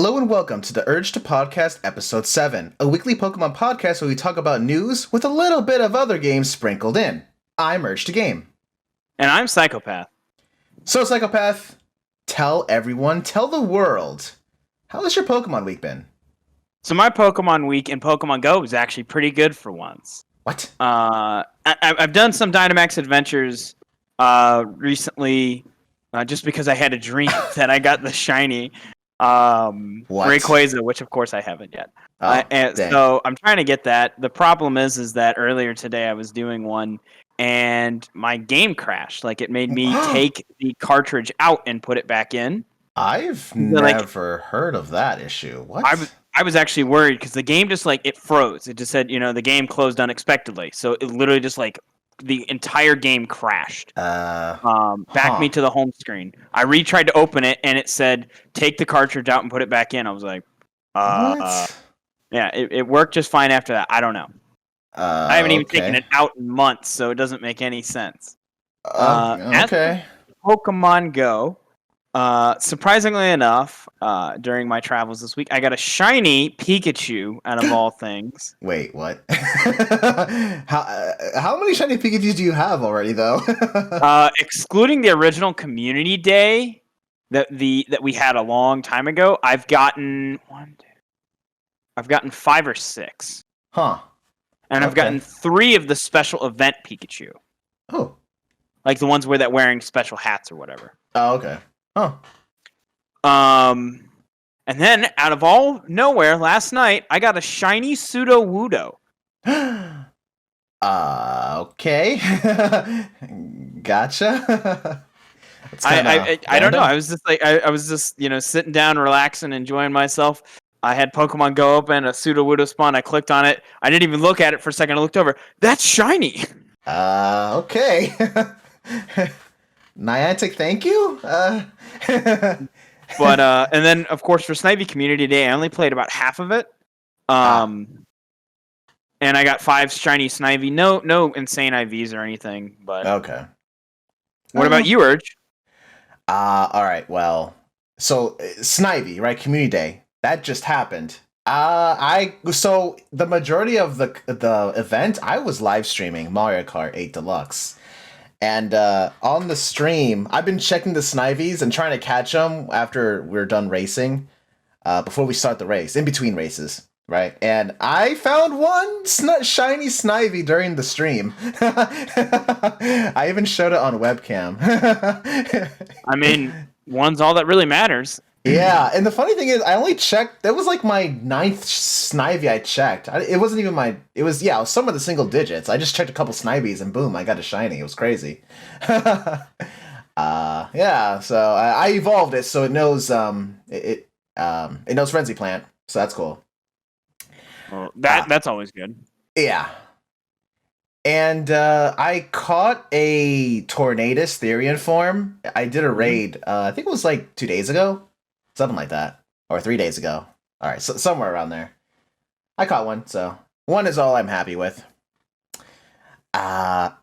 Hello and welcome to the Urge2Podcast Episode 7, a weekly Pokemon podcast where we talk about news with a little bit of other games sprinkled in. I'm Urge2Game. And I'm Psychopath. So, Psychopath, tell everyone, tell the world, how has your Pokemon week been? So my Pokemon week in Pokemon Go was actually pretty good for once. What? I've done some Dynamax adventures recently just because I had a dream that I got the shiny Rayquaza, which of course I haven't yet. So I'm trying to get that. The problem is that earlier today I was doing one and my game crashed. Like it made me take the cartridge out and put it back in. I've never heard of that issue. What? I was actually worried because the game just it froze. It just said, the game closed unexpectedly. So it literally just the entire game crashed. Back me to the home screen. I retried to open it and it said, take the cartridge out and put it back in. I was like, what? Yeah, it worked just fine after that. I don't know. I haven't even taken it out in months, so it doesn't make any sense. Okay. Pokemon Go. Surprisingly enough, during my travels this week, I got a shiny Pikachu out of all things. Wait, what? How many shiny Pikachus do you have already, though? Excluding the original Community Day that we had a long time ago, I've gotten 5 or 6. Huh. And I've gotten 3 of the special event Pikachu. Oh. Like the ones where they're wearing special hats or whatever. Oh, okay. Huh. And then out of all nowhere, last night I got a shiny Sudowoodo. Okay. Gotcha. I don't know. I was just I was just sitting down, relaxing, enjoying myself. I had Pokemon Go open, a Sudowoodo spawn. I clicked on it. I didn't even look at it for a second. I looked over. That's shiny. Okay. Niantic, thank you. But and then of course for Snivy Community Day, I only played about half of it. And I got 5 shiny Snivy. No insane IVs or anything. But okay. What about you, Urge? All right. Well, so Snivy, right? Community Day that just happened. So the majority of the event, I was live streaming Mario Kart 8 Deluxe. And on the stream, I've been checking the Snivies and trying to catch them after we're done racing, before we start the race, in between races, right? And I found one shiny Snivy during the stream. I even showed it on webcam. I mean, one's all that really matters. Yeah, and the funny thing is, I only checked, that was like my 9th Snivy I checked. It wasn't even it was some of the single digits. I just checked a couple Snivies and boom, I got a shiny. It was crazy. Yeah, so I evolved it so it knows, it knows Frenzy Plant, so that's cool. Well, that's always good. Yeah. And I caught a Tornadus Therian form. I did a raid, I think it was like 2 days ago. Something like that. Or 3 days ago. Alright, so somewhere around there. I caught one, so one is all I'm happy with. So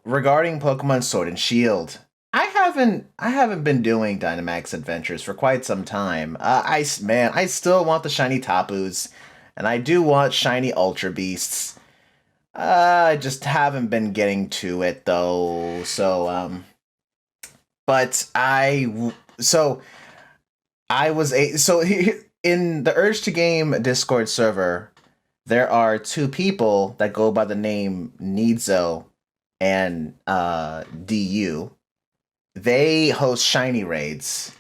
regarding Pokemon Sword and Shield, I haven't been doing Dynamax adventures for quite some time. I still want the shiny Tapus, and I do want shiny Ultra Beasts. I just haven't been getting to it though, so but in the Urge2Game Discord server, there are 2 people that go by the name Nidzo and DU. They host shiny raids,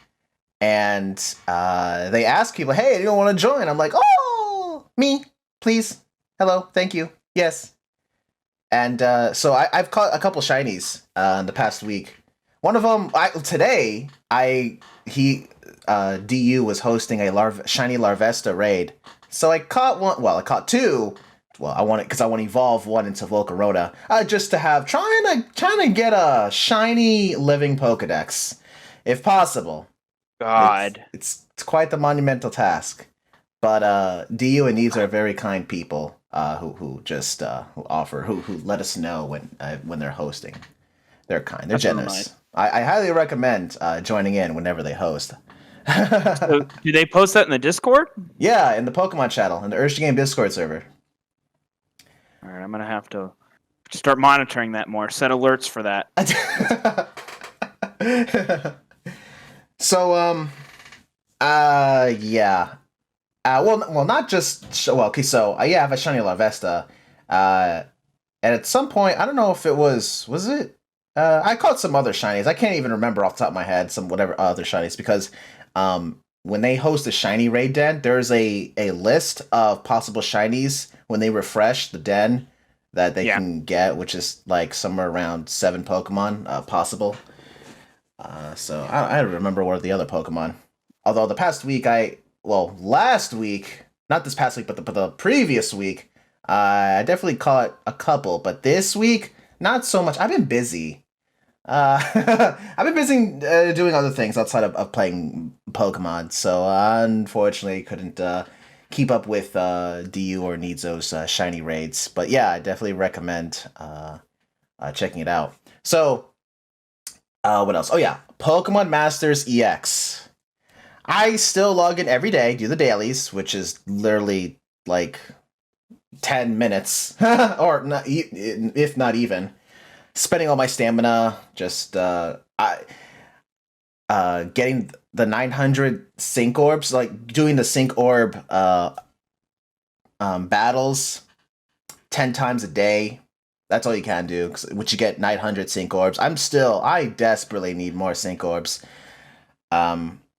and they ask people, "Hey, you don't want to join?" I'm like, "Oh, me, please, hello, thank you, yes." And so I've caught a couple shinies in the past week. One of them, DU was hosting a shiny Larvesta raid. So I caught one, I caught 2. Well, I want to evolve one into Volcarona, just to have, trying to get a shiny living Pokedex, if possible. God. It's quite the monumental task. But DU and Neves are very kind people, who let us know when they're hosting. They're kind. They're generous. Nice. I highly recommend joining in whenever they host. So, do they post that in the Discord? Yeah, in the Pokemon channel, in the Urge2 Discord server. All right, I'm gonna have to start monitoring that more. Set alerts for that. So, yeah. Well, not just okay. So, yeah, I have a shiny Larvesta. And at some point, I don't know if it was it. I caught some other shinies. I can't even remember off the top of my head some whatever other shinies because, when they host a shiny raid den, there's a list of possible shinies when they refresh the den that they can get, which is like somewhere around 7 Pokemon possible. So I don't remember what are the other Pokemon. Although the past week, last week, not this past week, but the previous week, I definitely caught a couple. But this week, not so much. I've been busy. I've been busy doing other things outside of playing Pokemon. So unfortunately, couldn't keep up with DU or Nizo's shiny raids. But yeah, I definitely recommend checking it out. So, what else? Oh yeah, Pokemon Masters EX. I still log in every day, do the dailies, which is literally like 10 minutes, or not, if not even. Spending all my stamina, just getting the 900 sync orbs, like doing the sync orb battles 10 times a day. That's all you can do, which you get 900 sync orbs. I desperately need more sync orbs.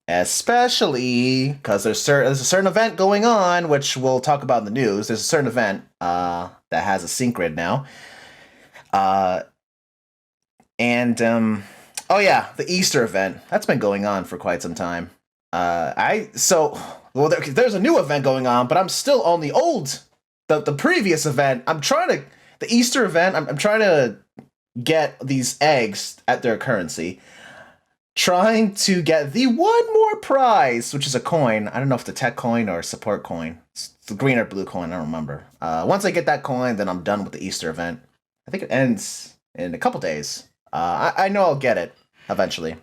Especially because there's a certain event going on, which we'll talk about in the news. There's a certain event that has a sync grid now. Oh yeah, the Easter event. That's been going on for quite some time. There's a new event going on, but I'm still on the previous event. The Easter event, I'm trying to get these eggs at their currency. Trying to get the one more prize, which is a coin. I don't know if it's a tech coin or a support coin. It's the green or blue coin, I don't remember. Once I get that coin, then I'm done with the Easter event. I think it ends in a couple days. I know I'll get it eventually.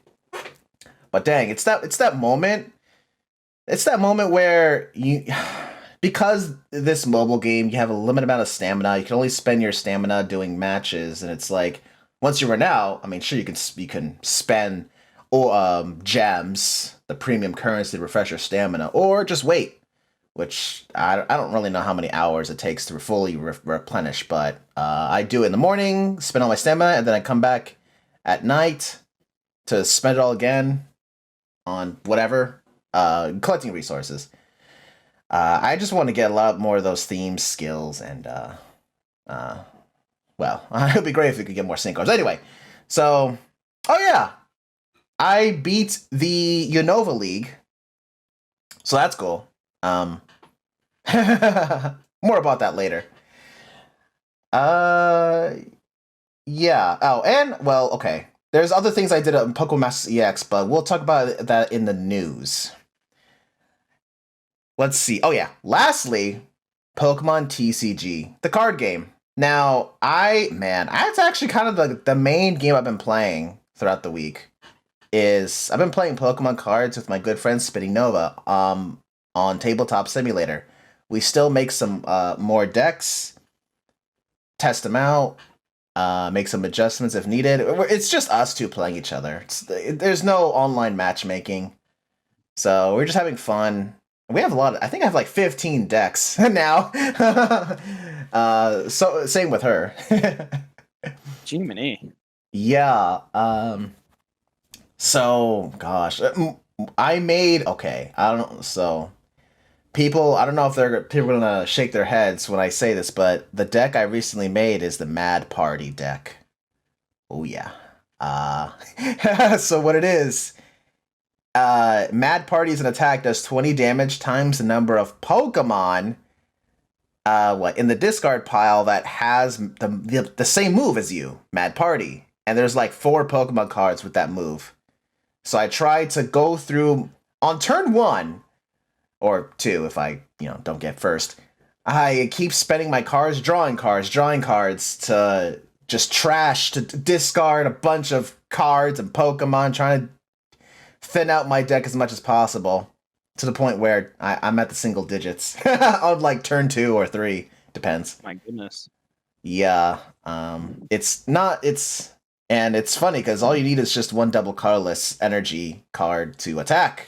But dang, it's that moment. It's that moment where because this mobile game, you have a limited amount of stamina. You can only spend your stamina doing matches, and it's like once you run out, I mean, sure you can spend gems, the premium currency to refresh your stamina, or just wait, which I don't really know how many hours it takes to fully replenish, but I do it in the morning, spend all my stamina, and then I come back at night to spend it all again on whatever, collecting resources. I just want to get a lot more of those theme skills, and it would be great if we could get more sync cards. Anyway, so, oh yeah, I beat the Unova League, so that's cool. More about that later. Yeah. Oh, and okay. There's other things I did on Pokemon Masters EX, but we'll talk about that in the news. Let's see. Oh yeah. Lastly, Pokemon TCG, the card game. Now, that's actually kind of the main game I've been playing throughout the week. I've been playing Pokemon cards with my good friend Spinning Nova on Tabletop Simulator. We still make some more decks, test them out, make some adjustments if needed. It's just us two playing each other. There's no online matchmaking, so we're just having fun. We have I think I have like 15 decks now. So same with her. Jiminy. Yeah. So, gosh, I made, okay, I don't know, so, I don't know if people are gonna shake their heads when I say this, but the deck I recently made is the Mad Party deck. Oh, yeah. So what it is, Mad Party is an attack, does 20 damage times the number of Pokemon, in the discard pile that has the same move as you, Mad Party. And there's like 4 Pokemon cards with that move. So I tried to go through on turn 1 or 2 if I, don't get first. I keep spending my cards, drawing cards to just to discard a bunch of cards and Pokemon, trying to thin out my deck as much as possible to the point where I'm at the single digits on like turn 2 or 3. Depends. My goodness. Yeah. It's not. And it's funny because all you need is just one double colorless energy card to attack.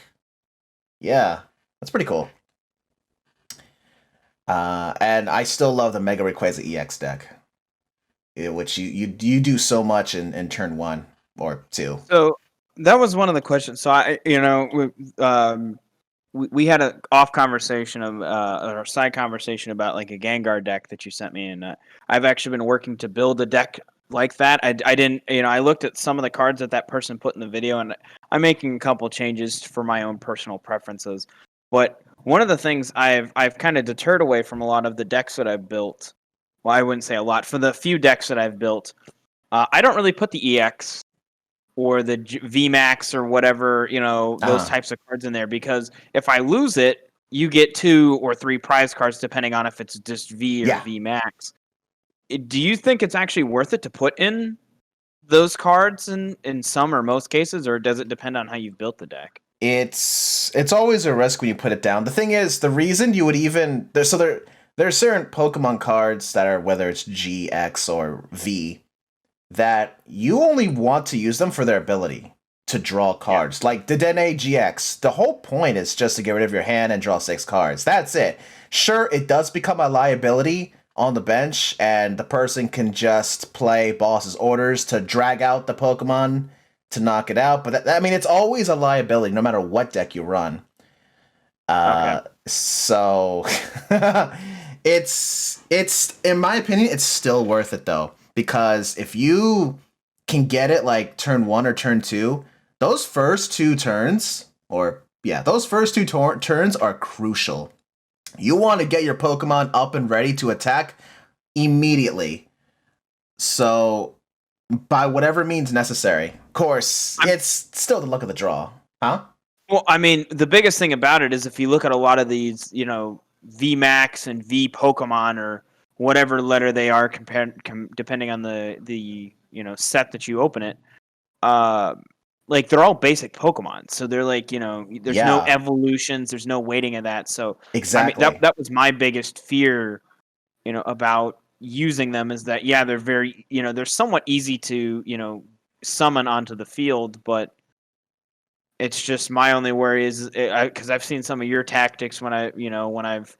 Yeah, that's pretty cool. And I still love the Mega Rayquaza EX deck, which you do so much in turn 1 or 2. So that was one of the questions. So we had an off conversation of or a side conversation about like a Gengar deck that you sent me, and I've actually been working to build a deck like that. I didn't, I looked at some of the cards that person put in the video, and I'm making a couple changes for my own personal preferences. But one of the things I've kind of deterred away from a lot of the decks that I've built. Well, I wouldn't say a lot. For the few decks that I've built, I don't really put the EX or the VMAX or whatever, those types of cards in there, because if I lose it, you get 2 or 3 prize cards depending on if it's just V or VMAX. Do you think it's actually worth it to put in those cards in some or most cases, or does it depend on how you've built the deck? It's always a risk when you put it down. The thing is, the reason you would even there are certain Pokemon cards that are, whether it's G, X, or V, that you only want to use them for their ability to draw cards. Yeah. Like Dedenne GX, the whole point is just to get rid of your hand and draw 6 cards. That's it. Sure, it does become a liability on the bench, and the person can just play boss's orders to drag out the Pokemon to knock it out. But it's always a liability no matter what deck you run. So it's in my opinion, it's still worth it though. Because if you can get it like turn 1 or turn 2, those first 2 turns, turns are crucial. You want to get your Pokemon up and ready to attack immediately. So, by whatever means necessary. Of course, it's still the luck of the draw. Huh? Well, the biggest thing about it is if you look at a lot of these, VMAX and V Pokemon or whatever letter they are, depending on the set that you open it, like they're all basic Pokemon, so they're like there's no evolutions, there's no weighting of that. So exactly, that was my biggest fear, about using them, is that they're very they're somewhat easy to summon onto the field, but it's just my only worry is because I've seen some of your tactics when I've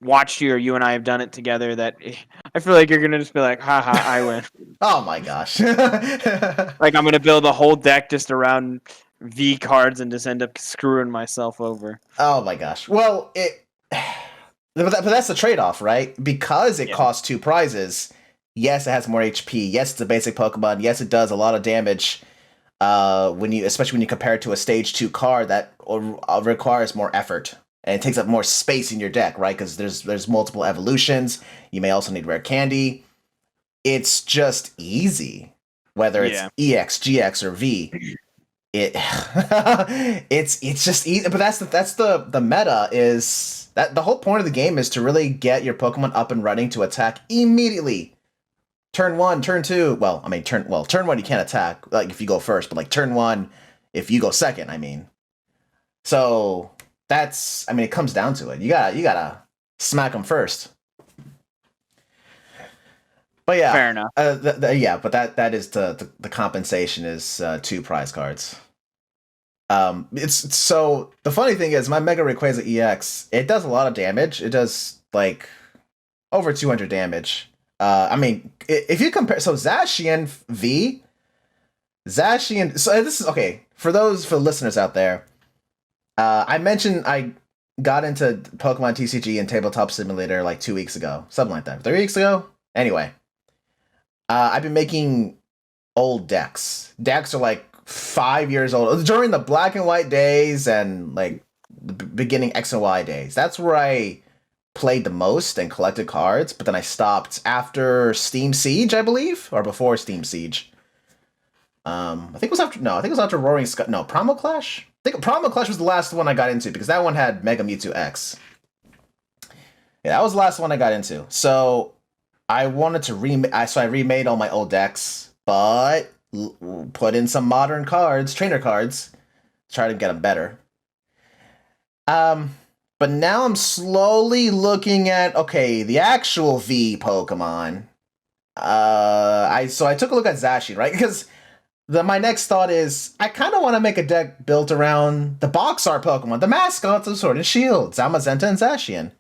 watched you, or you and I have done it together, that I feel like you're gonna just be like, haha, I win. Oh my gosh. Like I'm gonna build a whole deck just around V cards and just end up screwing myself over. Oh my gosh. Well, but that's the trade-off, right? Because it costs 2 prizes. Yes, it has more HP. Yes, it's a basic Pokemon. Yes, it does a lot of damage. Especially when you compare it to a stage 2 card that requires more effort. And it takes up more space in your deck, right? Because there's multiple evolutions. You may also need rare candy. It's just easy, whether it's EX, GX, or V. It's just easy. But that's the meta, is that the whole point of the game is to really get your Pokemon up and running to attack immediately. Turn 1, turn 2. Turn 1 you can't attack like if you go first, but like turn 1 if you go second. So. It comes down to it. You gotta smack them first. But yeah, fair enough. But that is the compensation is 2 prize cards. It's so the funny thing is my Mega Rayquaza EX, it does a lot of damage. It does like over 200 damage. If you compare, so Zacian V, so this is okay for the listeners out there. I mentioned I got into Pokemon TCG and Tabletop Simulator like 2 weeks ago. Something like that. 3 weeks ago? Anyway. I've been making old decks. Decks are like 5 years old. During the black and white days and like the beginning X and Y days. That's where I played the most and collected cards. But then I stopped after Steam Siege, I believe? Or before Steam Siege. I think it was after Roaring Sky. No, Primal Clash? I think Primal Clash was the last one I got into because that one had Mega Mewtwo X. Yeah, that was the last one I got into. So I wanted to I remade all my old decks, but put in some modern cards, trainer cards, try to get them better. But now I'm slowly looking at the actual V Pokemon. I took a look at Zacian, right? Because my next thought is I kind of want to make a deck built around the box art Pokemon, the mascots of Sword and Shield, Zamazenta and Zacian,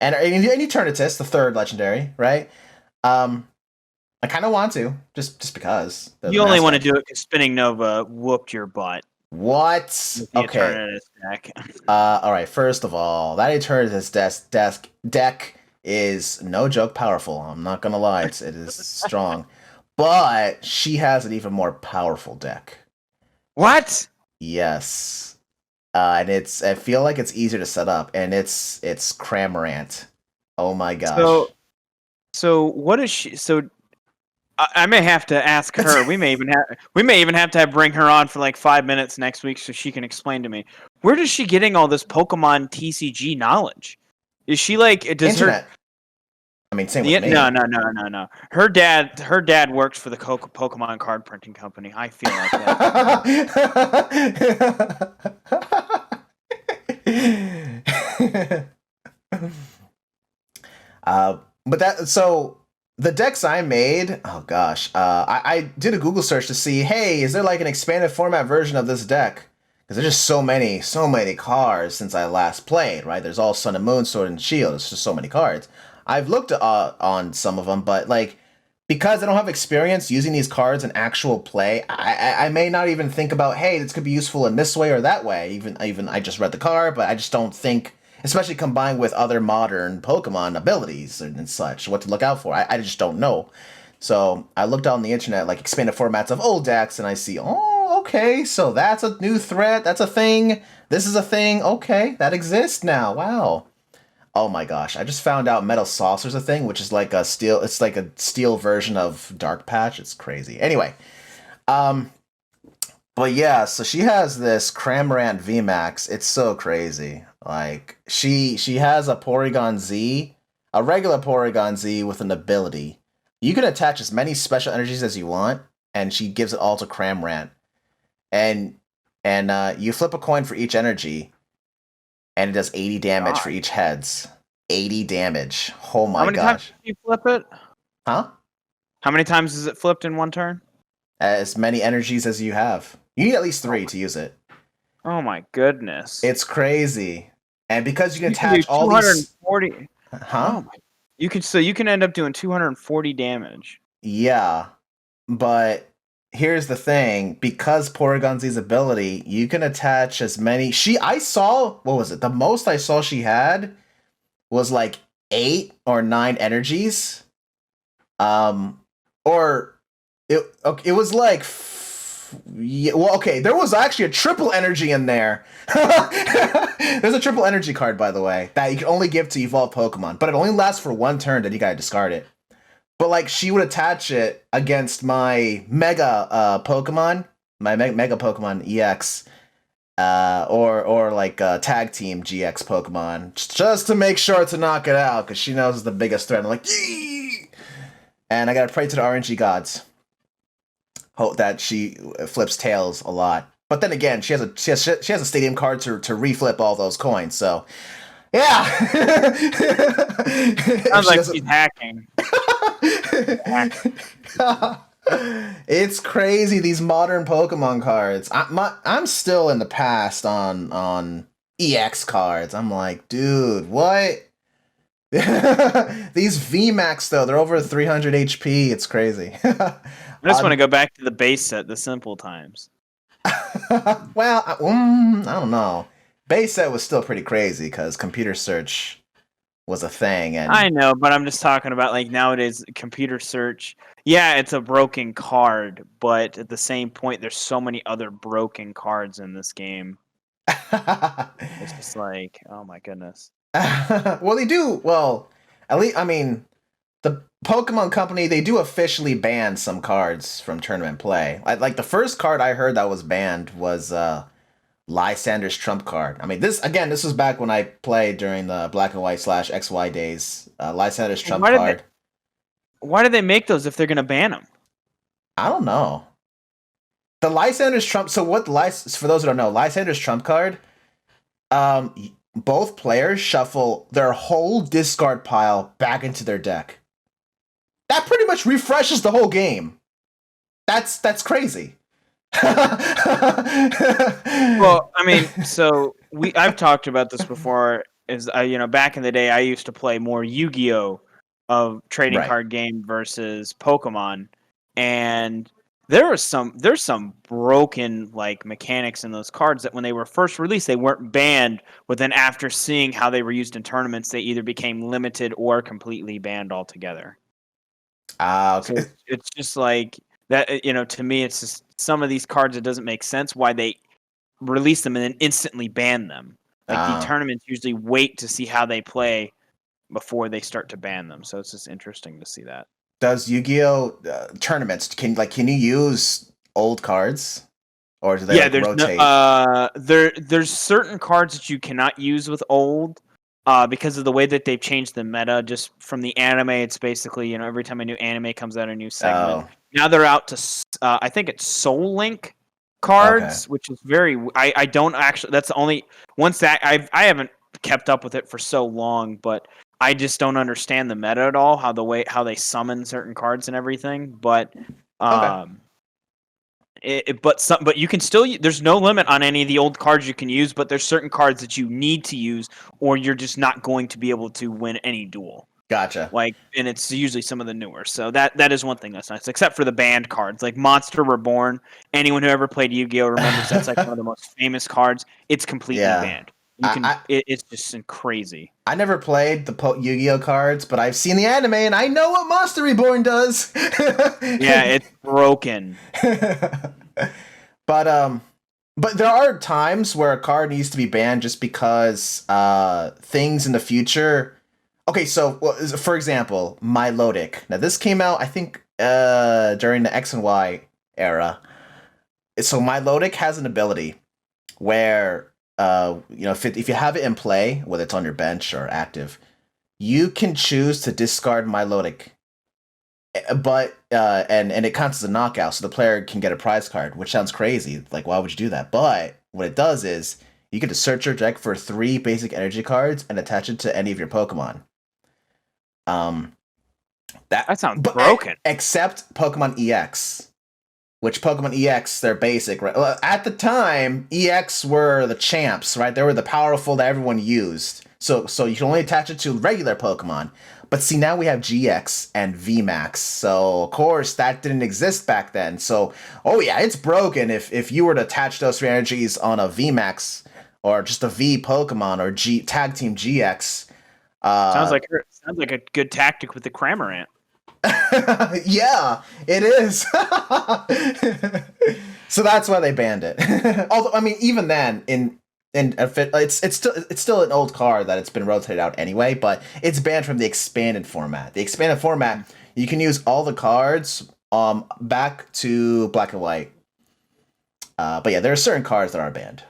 and Eternatus, the third legendary, right? I kind of want to just because you only want to do it because Spinning Nova whooped your butt. What? Okay. Eternatus deck. All right. First of all, that Eternatus deck is no joke powerful. I'm not gonna lie, it is strong, but she has an even more powerful deck. What? Yes, and I feel like it's easier to set up, and it's Cramorant. Oh my gosh. So what is she? So I may have to ask her. We may even have to bring her on for like 5 minutes next week so she can explain to me where is she getting all this Pokemon TCG knowledge? Is she like does Internet? I mean, same with me. No. Her dad works for the Pokemon card printing company. I feel like that. But that so. The decks I made, oh gosh, I did a Google search to see, hey, is there like an expanded format version of this deck? Because there's just so many cards since I last played, right? There's all Sun and Moon, Sword and Shield. There's just so many cards. I've looked on some of them, but like because I don't have experience using these cards in actual play, I may not even think about, hey, this could be useful in this way or that way. Even I just read the card, but I just don't think. Especially combined with other modern Pokemon abilities and such, what to look out for. I just don't know. So I looked on the internet, like expanded formats of old decks, and I see, oh, okay, so that's a new threat. That's a thing. This is a thing. Okay, that exists now. Wow. Oh my gosh, I just found out Metal Saucer's a thing, which is like a steel. It's like a steel version of Dark Patch. It's crazy. Anyway, but yeah, so she has this Cramorant VMAX. It's so crazy. Like she has a Porygon Z, a regular Porygon Z with an ability. You can attach as many special energies as you want, and she gives it all to Cramorant. And you flip a coin for each energy, and it does 80 damage for each heads. 80 damage. Oh my gosh. How many times do you flip it? Huh? How many times is it flipped in one turn? As many energies as you have. You need at least 3 to use it. Oh my goodness. It's crazy. And because you can attach all these... 240. Huh? Oh you can end up doing 240 damage. Yeah. But here's the thing. Because Porygon Z's ability, you can attach as many... I saw... What was it? The most I saw she had was like 8 or 9 energies. Or... It was like... Yeah, well, okay, there was actually a triple energy in there. There's a triple energy card, by the way, that you can only give to evolved Pokemon, but it only lasts for 1 turn, then you gotta discard it. But, like, she would attach it against my Mega Pokemon, my Mega Pokemon EX, or like Tag Team GX Pokemon, just to make sure to knock it out, because she knows it's the biggest threat. I'm like, yee! And I gotta pray to the RNG gods. Hope that she flips tails a lot, but then again, she has a stadium card to reflip all those coins. So, yeah, sounds like she's hacking. It's crazy, these modern Pokemon cards. I'm still in the past on EX cards. I'm like, dude, what? These VMAX though, they're over 300 HP. It's crazy. I just want to go back to the base set, the simple times. Well, I don't know. Base set was still pretty crazy because computer search was a thing. And I know, but I'm just talking about like nowadays computer search. Yeah, it's a broken card, but at the same point, there's so many other broken cards in this game. It's just like, oh my goodness. Well, they do. Well, at least, I mean, the Pokemon Company, they do officially ban some cards from tournament play. Like the first card I heard that was banned was Lysander's Trump card. I mean, this was back when I played during the Black and White / XY days. Lysander's Trump card. Why did they make those if they're going to ban them? I don't know. The Lysander's trump. So what? For those who don't know, Lysander's trump card. Both players shuffle their whole discard pile back into their deck. That pretty much refreshes the whole game. That's crazy. Well, I mean, so I've talked about this before. Back in the day, I used to play more Yu-Gi-Oh! Of trading card game versus Pokemon, and there's some broken like mechanics in those cards that when they were first released they weren't banned, but then after seeing how they were used in tournaments, they either became limited or completely banned altogether. Okay. So it's just like that. To me, it's just some of these cards. It doesn't make sense why they release them and then instantly ban them. Like the tournaments usually wait to see how they play before they start to ban them. So it's just interesting to see that. Does Yu-Gi-Oh tournaments can you use old cards, or do they rotate? There's certain cards that you cannot use with old because of the way that they've changed the meta. Just from the anime, it's basically every time a new anime comes out, a new segment. Now they're out to I think it's Soul Link cards, which is very. I don't actually. That's the only once that I haven't kept up with it for so long, but I just don't understand the meta at all. How they summon certain cards and everything, but but you can still. There's no limit on any of the old cards you can use, but there's certain cards that you need to use, or you're just not going to be able to win any duel. Gotcha. And it's usually some of the newer. So that is one thing that's nice, except for the banned cards, like Monster Reborn. Anyone who ever played Yu-Gi-Oh remembers that's like one of the most famous cards. It's completely banned. It's just crazy. I never played the Yu-Gi-Oh cards, but I've seen the anime and I know what Monster Reborn does. Yeah, it's broken. But there are times where a card needs to be banned just because things in the future. Okay, so for example, Milotic. Now this came out, I think, during the X and Y era. So Milotic has an ability where if you have it in play, whether it's on your bench or active, you can choose to discard Milotic, but and it counts as a knockout, so the player can get a prize card, which sounds crazy. Like, why would you do that? But what it does is you get to search your deck for 3 basic energy cards and attach it to any of your Pokemon. That sounds broken. Except Pokemon EX. Which Pokemon EX, they're basic, right? Well, at the time, EX were the champs, right? They were the powerful that everyone used. So you can only attach it to regular Pokemon. But see, now we have GX and VMAX. So, of course, that didn't exist back then. So, it's broken if you were to attach those 3 energies on a VMAX or just a V Pokemon or Tag Team GX. Sounds like a good tactic with the Cramorant. Yeah, it is. So that's why they banned it. Although, I mean, even then, it's still an old card that it's been rotated out anyway, but it's banned from the expanded format. The expanded format, you can use all the cards back to black and white. But yeah, there are certain cards that are banned.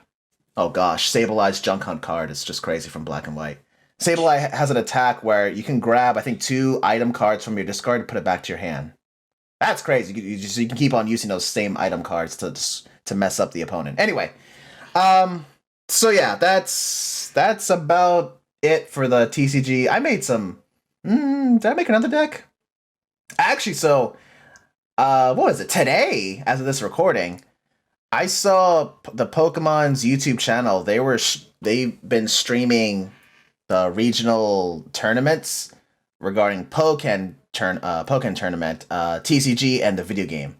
Oh gosh, Sableye's Junk Hunt card is just crazy from black and white. Sableye has an attack where you can grab, I think, 2 item cards from your discard and put it back to your hand. That's crazy. You can keep on using those same item cards to mess up the opponent. Anyway, so yeah, that's about it for the TCG. I made some. Did I make another deck? Actually, so what was it today? As of this recording, I saw the Pokemon's YouTube channel. They've been streaming the regional tournaments regarding Pokken tournament, TCG, and the video game.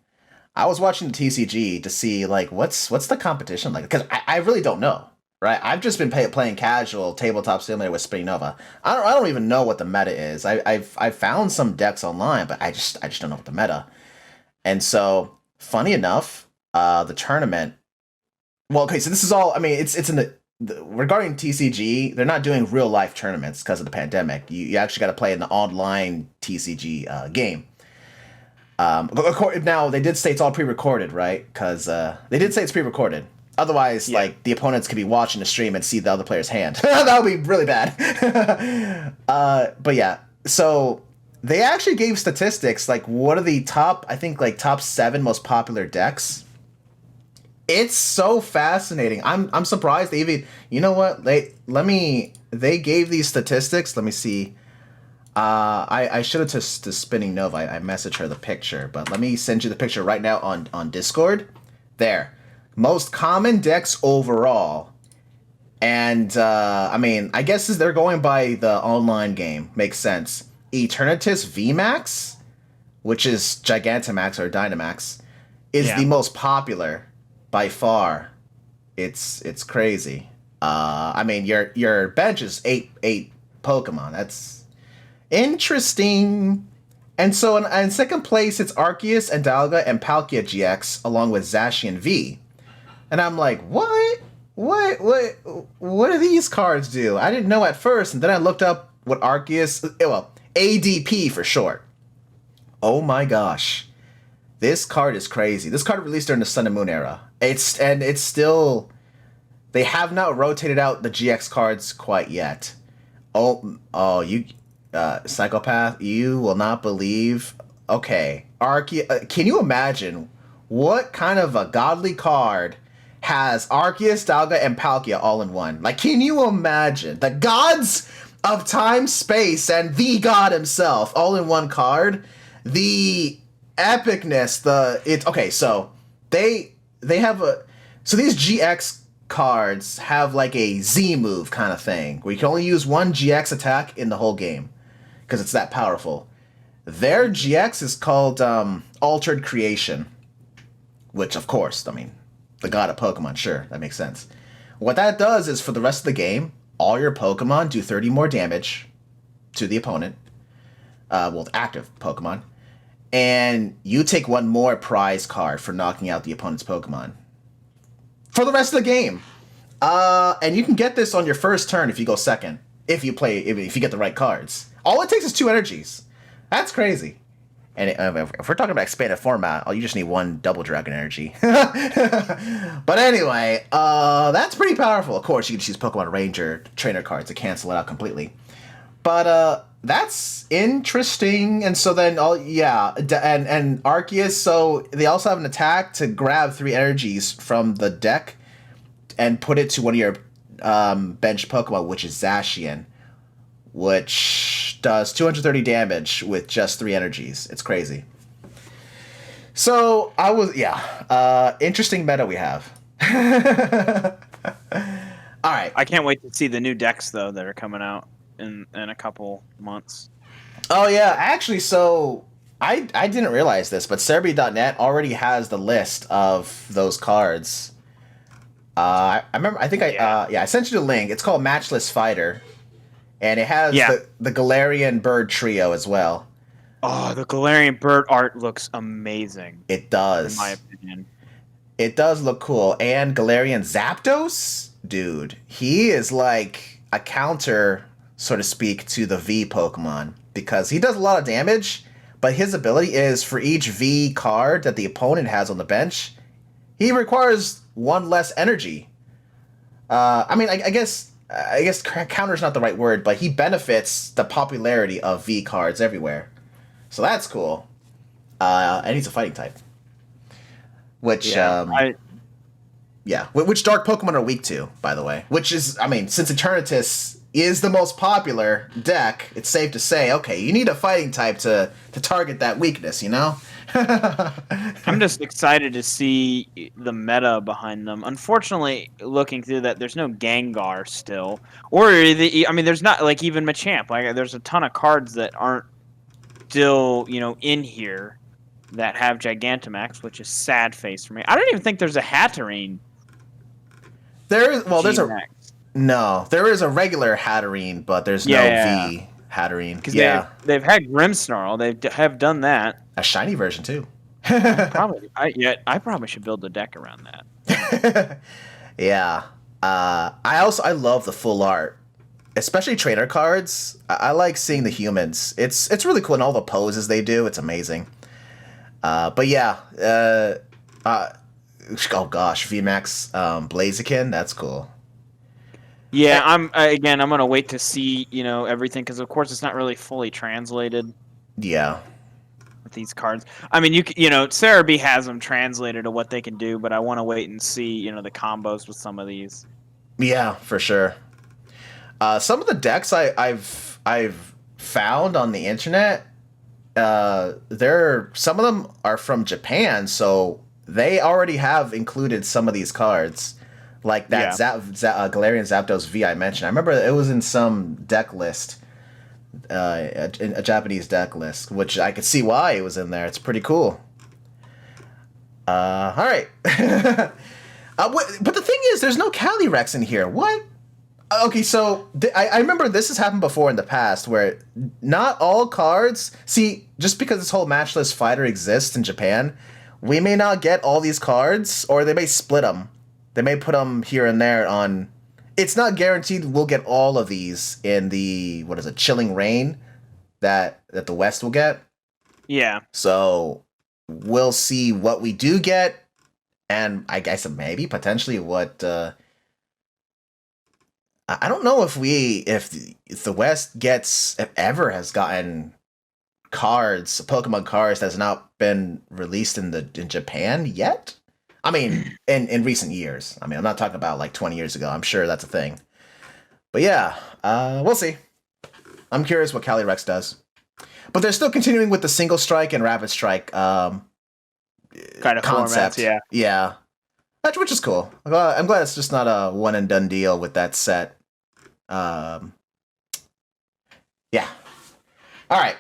I was watching the TCG to see like what's the competition like, because I really don't know, right? I've just been playing casual tabletop simulator with Spring Nova. I don't even know what the meta is. I've found some decks online, but I just don't know what the meta. And so, funny enough, the tournament. Well, okay, so this is all. I mean, it's in the regarding TCG, they're not doing real life tournaments because of the pandemic. You actually got to play in the online TCG game. Now they did say it's all pre-recorded, right? Because they did say it's pre-recorded. Otherwise, like the opponents could be watching the stream and see the other player's hand. That would be really bad. But yeah, so they actually gave statistics like what are the top 7 most popular decks. It's so fascinating. I'm surprised they even. You know what? They gave these statistics. Let me see. I should have to Spinning Nova. I messaged her the picture, but let me send you the picture right now on Discord. There, most common decks overall, and I mean, I guess they're going by the online game. Makes sense. Eternatus VMAX, which is Gigantamax or Dynamax, is the most popular by far. It's crazy. I mean, your bench is eight Pokemon. That's interesting. And so in second place, it's Arceus and Dalga and Palkia GX along with Zacian V. And I'm like, what? What do these cards do? I didn't know at first, and then I looked up what Arceus, well, ADP for short. Oh my gosh. This card is crazy. This card released during the Sun and Moon era. It's still, they have not rotated out the GX cards quite yet. You psychopath, you will not believe. Okay, can you imagine what kind of a godly card has Arceus, Dalga, and Palkia all in one? Like, can you imagine the gods of time, space, and the god himself all in one card? The epicness, so they have so these GX cards have like a Z move kind of thing where you can only use one GX attack in the whole game because it's that powerful. Their GX is called Altered Creation, which of course, I mean, the god of Pokemon, sure, that makes sense. What that does is for the rest of the game, all your Pokemon do 30 more damage to the opponent, active Pokemon, and you take one more prize card for knocking out the opponent's Pokemon for the rest of the game. And you can get this on your first turn if you go second, if you get the right cards. All it takes is 2 energies. That's crazy. And if we're talking about expanded format, you just need 1 double dragon energy. But anyway, that's pretty powerful. Of course, you can choose Pokemon Ranger trainer cards to cancel it out completely. But that's interesting. And so then, and Arceus, so they also have an attack to grab 3 energies from the deck and put it to one of your bench Pokemon, which is Zacian, which does 230 damage with just 3 energies. It's crazy. So interesting meta we have. All right. I can't wait to see the new decks though that are coming out in a couple months. Oh yeah, actually, so I didn't realize this, but Cerebi.net already has the list of those cards. I remember. I think I sent you the link. It's called Matchless Fighter, and it has the Galarian Bird Trio as well. Oh, the Galarian Bird art looks amazing. It does, in my opinion. It does look cool, and Galarian Zapdos, dude, he is like a counter, so to speak, to the V Pokemon because he does a lot of damage, but his ability is for each V card that the opponent has on the bench, he requires 1 less energy. I mean, I guess counter's not the right word, but he benefits the popularity of V cards everywhere. So that's cool. And he's a fighting type. Which, which dark Pokemon are weak to, by the way. Which is, I mean, since Eternatus is the most popular deck, it's safe to say, okay, you need a fighting type to target that weakness, you know? I'm just excited to see the meta behind them. Unfortunately, looking through that, there's no Gengar still, there's not like even Machamp. Like there's a ton of cards that aren't still in here that have Gigantamax, which is sad face for me. I don't even think there's a Hatterene. There is there is a regular Hatterene, but there's no V Hatterene. Because they've had Grimmsnarl. They have done that. A shiny version too. I probably should build a deck around that. Yeah. I love the full art, especially trainer cards. I like seeing the humans. It's really cool, and all the poses they do. It's amazing. But yeah. Oh gosh, VMAX Blaziken. That's cool. Yeah, I'm gonna wait to see everything because of course it's not really fully translated. Yeah. these cards. I mean, Sarah B has them translated to what they can do, but I want to wait and see, the combos with some of these. Yeah, for sure. Some of the decks I've found on the internet, some of them are from Japan, so they already have included some of these cards, like that Galarian Zapdos V I mentioned. I remember it was in some deck list, a Japanese deck list, which I could see why it was in there. It's pretty cool. All right. But the thing is, there's no Calyrex in here. What? Okay, so I remember this has happened before in the past where not all cards... See, just because this whole matchless fighter exists in Japan, we may not get all these cards, or they may split them. They may put them here and there on... It's not guaranteed we'll get all of these in the, Chilling Reign that the West will get. Yeah. So we'll see what we do get, and I guess maybe potentially what... I don't know if the West ever has gotten Pokemon cards that's not been released in Japan yet. I mean, in recent years. I mean, I'm not talking about like 20 years ago. I'm sure that's a thing. But yeah, we'll see. I'm curious what Calyrex does. But they're still continuing with the Single Strike and Rapid Strike kind of concept. Formats, Yeah. Which is cool. I'm glad it's just not a one and done deal with that set. Yeah. All right.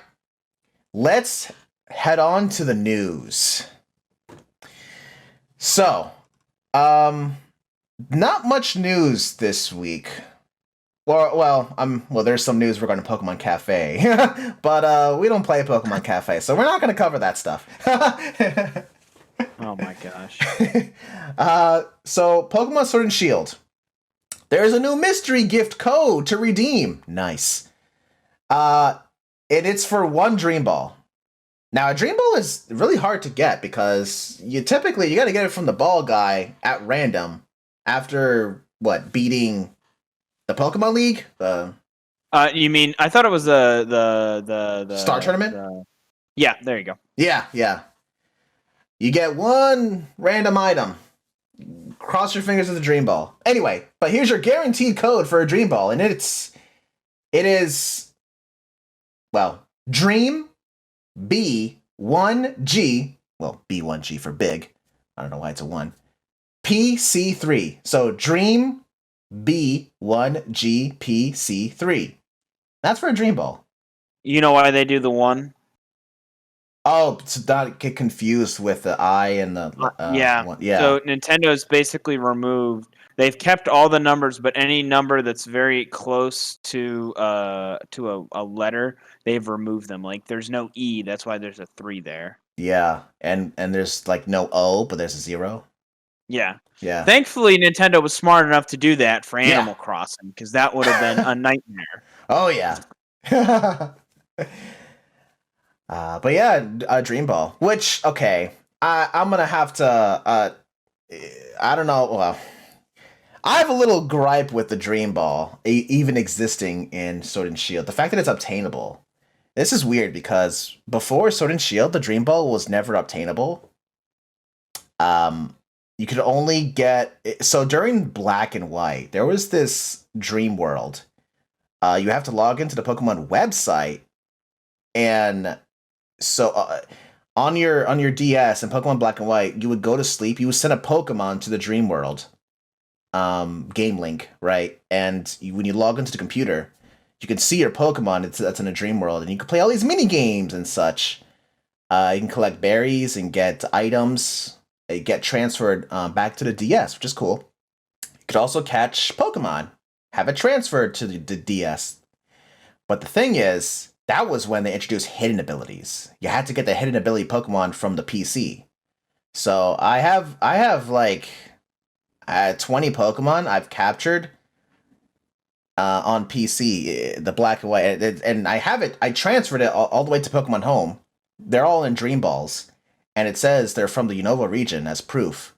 Let's head on to the news. So, not much news this week. Well, there's some news regarding Pokemon Cafe, but we don't play Pokemon Cafe, so we're not going to cover that stuff. Oh my gosh. So Pokemon Sword and Shield. There's a new mystery gift code to redeem. Nice. And it's for 1 Dream Ball. Now, a Dream Ball is really hard to get because you got to get it from the ball guy at random after beating the Pokemon League? You mean I thought it was the Star Tournament? Yeah, there you go. Yeah. You get 1 random item. Cross your fingers with a Dream Ball. Anyway, but here's your guaranteed code for a Dream Ball, and it is Dream B1G. Well, B1G for big. I don't know why it's a 1. PC3. So Dream B1G PC3. That's for a Dream Ball. You know why they do the 1? Oh, to not get confused with the I and the yeah. One. Yeah. So Nintendo's basically removed. They've kept all the numbers, but any number that's very close to a letter, they've removed them. Like there's no E, that's why there's a 3 there. Yeah, and there's like no O, but there's a 0. Yeah. Yeah. Thankfully, Nintendo was smart enough to do that for Animal Crossing because that would have been a nightmare. Oh yeah. But yeah, a Dream Ball. Which, okay, I'm gonna have to. I don't know. Well, I have a little gripe with the Dream Ball, even existing in Sword and Shield. The fact that it's obtainable. This is weird because before Sword and Shield, the Dream Ball was never obtainable. You could only get... So during Black and White, there was this Dream World. You have to log into the Pokemon website, and so on your DS in Pokemon Black and White, you would go to sleep, you would send a Pokemon to the Dream World game link, right? And when you log into the computer, you can see your Pokemon that's in a Dream World, and you can play all these mini games and such. You can collect berries and get items. They get transferred back to the DS, which is cool. You could also catch Pokemon, have it transferred to the DS. But the thing is, that was when they introduced hidden abilities. You had to get the hidden ability Pokemon from the PC. So I have like 20 Pokemon I've captured on PC, the Black and White, and I transferred it all the way to Pokemon Home. They're all in Dream Balls, and it says they're from the Unova region as proof.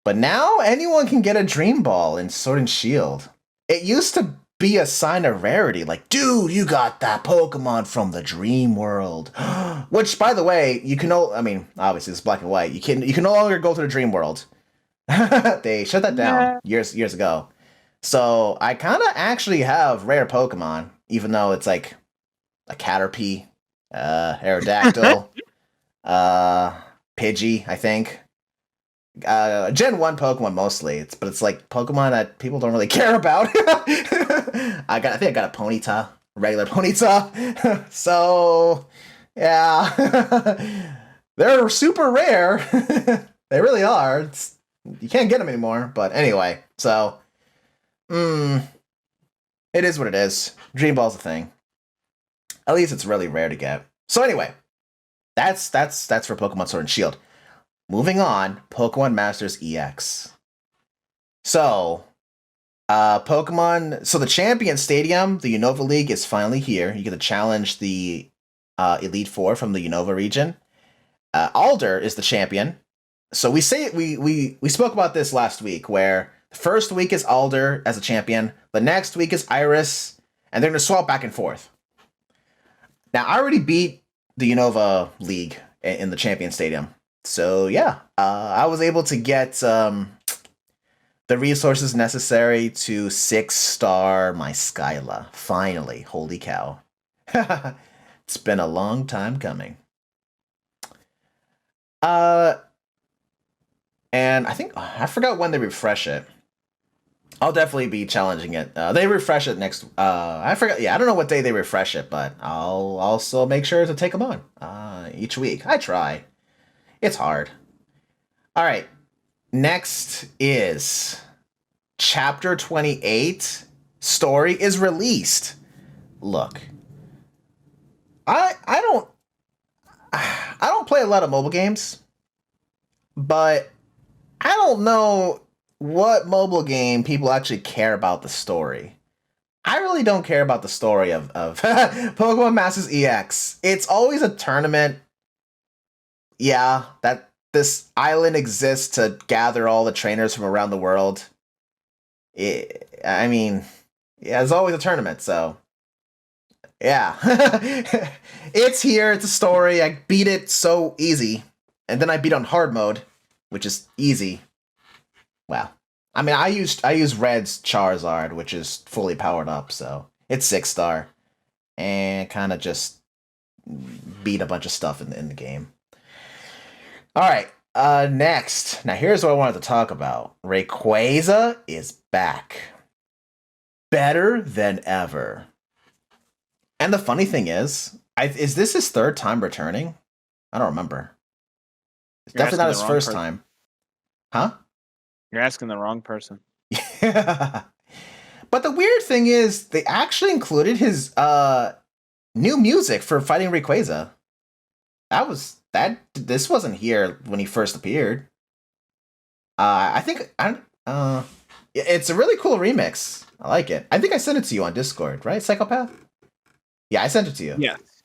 But now anyone can get a Dream Ball in Sword and Shield. It used to be a sign of rarity. Like, dude, you got that Pokemon from the dream world. Which, by the way, you can I mean, obviously it's black and white. You can no longer go to the dream world. They shut that down years ago. So I kind of actually have rare Pokemon, even though it's like a Caterpie, Aerodactyl, Pidgey, I think. Gen 1 Pokemon mostly, but it's like Pokemon that people don't really care about. I think I got a Ponyta, regular Ponyta. So, yeah. They're super rare. They really are. You can't get them anymore, but anyway, so it is what it is. Dream Ball's a thing. At least it's really rare to get. So anyway, that's for Pokemon Sword and Shield. Moving on, Pokemon Masters EX. So, Pokemon. So the Champion Stadium, the Unova League, is finally here. You get to challenge the Elite Four from the Unova region. Alder is the champion. So we spoke about this last week, where the first week is Alder as a champion, the next week is Iris, and they're going to swap back and forth. Now, I already beat the Unova League in the Champion Stadium. So, yeah, I was able to get the resources necessary to 6-star my Skyla. Finally. Holy cow. It's been a long time coming. And I forgot when they refresh it. I'll definitely be challenging it. They refresh it next. I forgot. Yeah, I don't know what day they refresh it, but I'll also make sure to take them on each week. I try. It's hard. All right. Next is Chapter 28. Story is released. Look, I don't play a lot of mobile games, but I don't know what mobile game people actually care about the story. I really don't care about the story of Pokemon Masters EX. It's always a tournament. Yeah, that this island exists to gather all the trainers from around the world. I mean, yeah, it's always a tournament, so yeah. It's here, it's a story. I beat it so easy. And then I beat on hard mode, which is easy. Wow. I mean, I used Red's Charizard, which is fully powered up, so it's 6-star. And kind of just beat a bunch of stuff in the game. Alright, next. Now here's what I wanted to talk about. Rayquaza is back. Better than ever. And the funny thing is this his third time returning? I don't remember. It's definitely not his first time. Huh? You're asking the wrong person. Yeah. But the weird thing is, they actually included his new music for fighting Rayquaza. This wasn't here when he first appeared. It's a really cool remix. I like it. I think I sent it to you on Discord, right, Psychopath? Yeah, I sent it to you.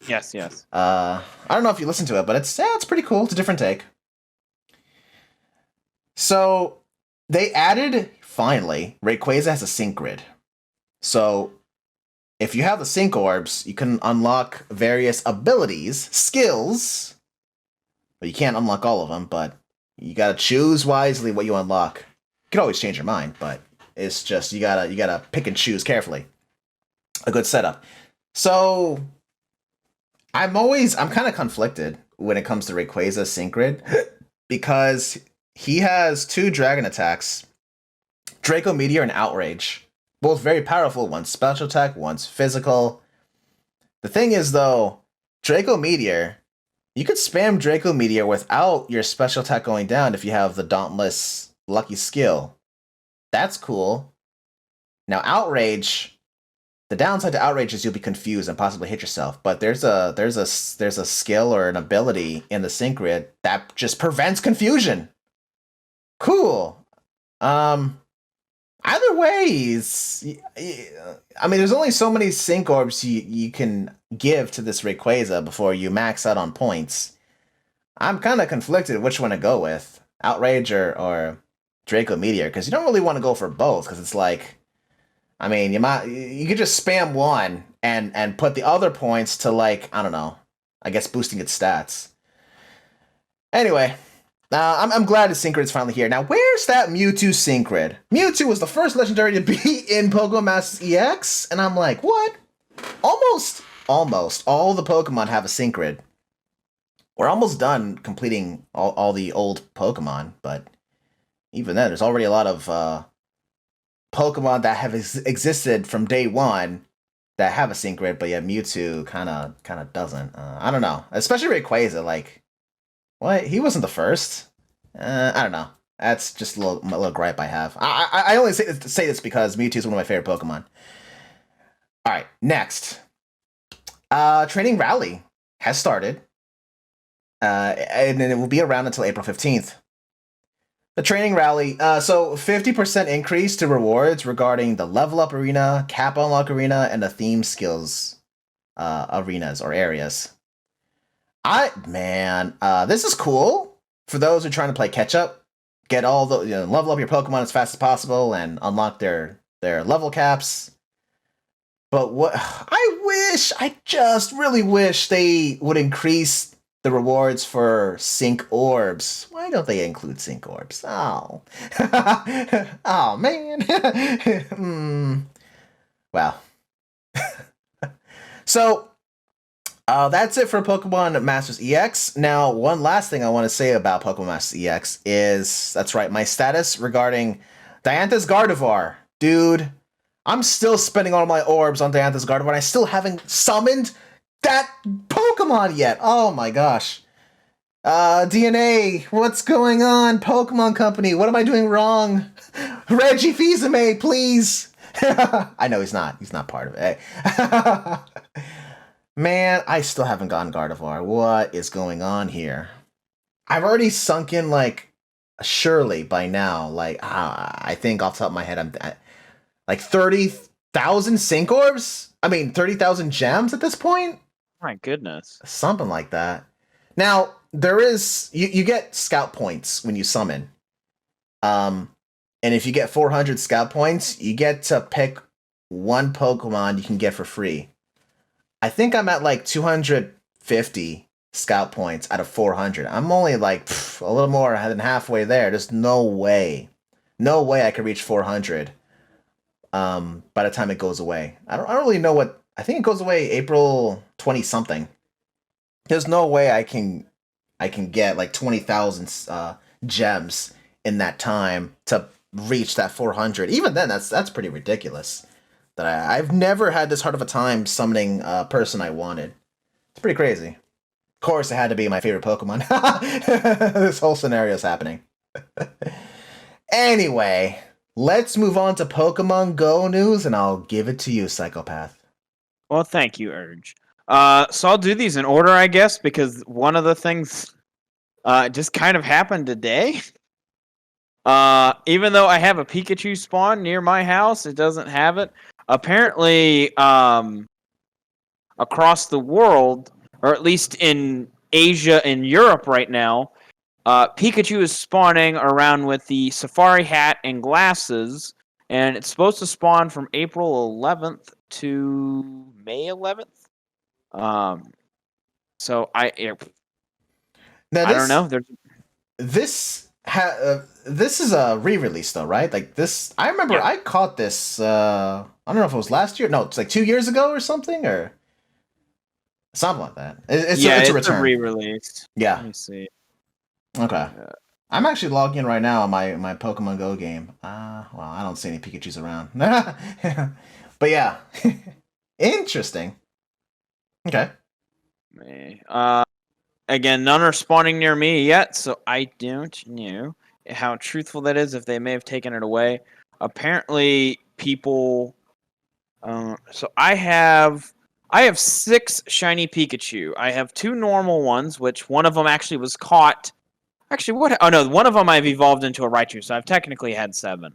Yes. I don't know if you listened to it, but it's pretty cool. It's a different take. So they added, finally, Rayquaza has a sync grid. So if you have the sync orbs, you can unlock various abilities, skills. But you can't unlock all of them, but you gotta choose wisely what you unlock. You can always change your mind, but it's just you gotta pick and choose carefully. A good setup. So I'm kind of conflicted when it comes to Rayquaza sync grid because he has 2 dragon attacks, Draco Meteor and Outrage. Both very powerful, one's special attack, one's physical. The thing is though, Draco Meteor, you could spam Draco Meteor without your special attack going down if you have the Dauntless Lucky skill. That's cool. Now Outrage, the downside to Outrage is you'll be confused and possibly hit yourself. But there's a skill or an ability in the sync grid that just prevents confusion. Cool. Either way, I mean, there's only so many sync orbs you can give to this Rayquaza before you max out on points. I'm kind of conflicted which one to go with, Outrage or Draco Meteor, because you don't really want to go for both, because it's like, I mean, you could just spam one and put the other points to, like, I don't know, I guess boosting its stats. Anyway, I'm glad the Syncred's finally here. Now, where's that Mewtwo Syncred? Mewtwo was the first legendary to be in Pokemon Masters EX, and I'm like, what? Almost all the Pokemon have a Syncred. We're almost done completing all the old Pokemon, but even then, there's already a lot of Pokemon that have existed from day one that have a Syncred, but yeah, Mewtwo kind of doesn't. I don't know, especially Rayquaza. Like, what? He wasn't the first. I don't know. That's just a little gripe I have. I only say this because Mewtwo is one of my favorite Pokemon. All right, next. Training Rally has started. And it will be around until April 15th. The Training Rally, so 50% increase to rewards regarding the Level Up Arena, Cap Unlock Arena, and the Theme Skills arenas or areas. This is cool for those who are trying to play catch up. Get all the level up your Pokemon as fast as possible and unlock their level caps. But what I just really wish they would increase the rewards for Sync Orbs. Why don't they include Sync Orbs? Oh. Oh, man. Well. So, that's it for Pokemon Masters EX. Now, one last thing I want to say about Pokemon Masters EX is, that's right, my status regarding Dianthus Gardevoir. Dude, I'm still spending all my orbs on Dianthus Gardevoir, and I still haven't summoned that Pokemon yet. Oh my gosh. DNA, what's going on? Pokemon Company, what am I doing wrong? Reggie Fils-Aimé, please. I know he's not part of it. Man, I still haven't gotten Gardevoir. What is going on here? I've already sunk in, like, surely by now, like, I think off the top of my head, I'm like 30,000 Sync Orbs? I mean, 30,000 gems at this point? My goodness. Something like that. Now, there is... You get scout points when you summon. And if you get 400 scout points, you get to pick one Pokemon you can get for free. I think I'm at like 250 scout points out of 400. I'm only like a little more than halfway there. There's no way. No way I could reach 400 by the time it goes away. I don't really know what... I think it goes away April 20 something. There's no way I can get like 20,000 gems in that time to reach that 400. Even then, that's pretty ridiculous. That I've never had this hard of a time summoning a person I wanted. It's pretty crazy. Of course, it had to be my favorite Pokemon. This whole scenario is happening. Anyway, let's move on to Pokemon Go news, and I'll give it to you, Psychopath. Well, thank you, Urge. So I'll do these in order, I guess, because one of the things just kind of happened today. Even though I have a Pikachu spawn near my house, it doesn't have it. Apparently, across the world, or at least in Asia and Europe right now, Pikachu is spawning around with the safari hat and glasses, and it's supposed to spawn from April 11th to May 11th. So I don't know. This is a re-release though, right? Like this, I remember I caught this. I don't know if it was last year. No, it's like 2 years ago or something, or something like that. It's a return. A re-release. Yeah. Let me see. Okay. I'm actually logging in right now on my Pokemon Go game. Well, I don't see any Pikachus around. But yeah, interesting. Okay. Again, none are spawning near me yet, so I don't know how truthful that is, if they may have taken it away. Apparently, people... so I have 6 shiny Pikachu. I have 2 normal ones, which one of them actually was caught. Actually, what? Oh, no, one of them I've evolved into a Raichu, so I've technically had 7.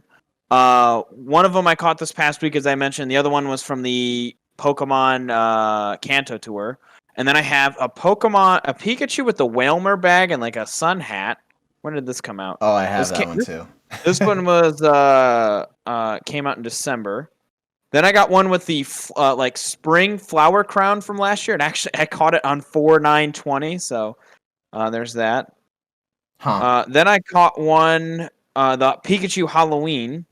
One of them I caught this past week, as I mentioned. The other one was from the Pokemon Kanto tour. And then I have a Pikachu with the Whalmer bag and like a sun hat. When did this come out? Oh, I have that one too. This one was came out in December. Then I got one with the like spring flower crown from last year, and actually I caught it on 4/9/20. So there's that. Then I caught one, the Pikachu Halloween,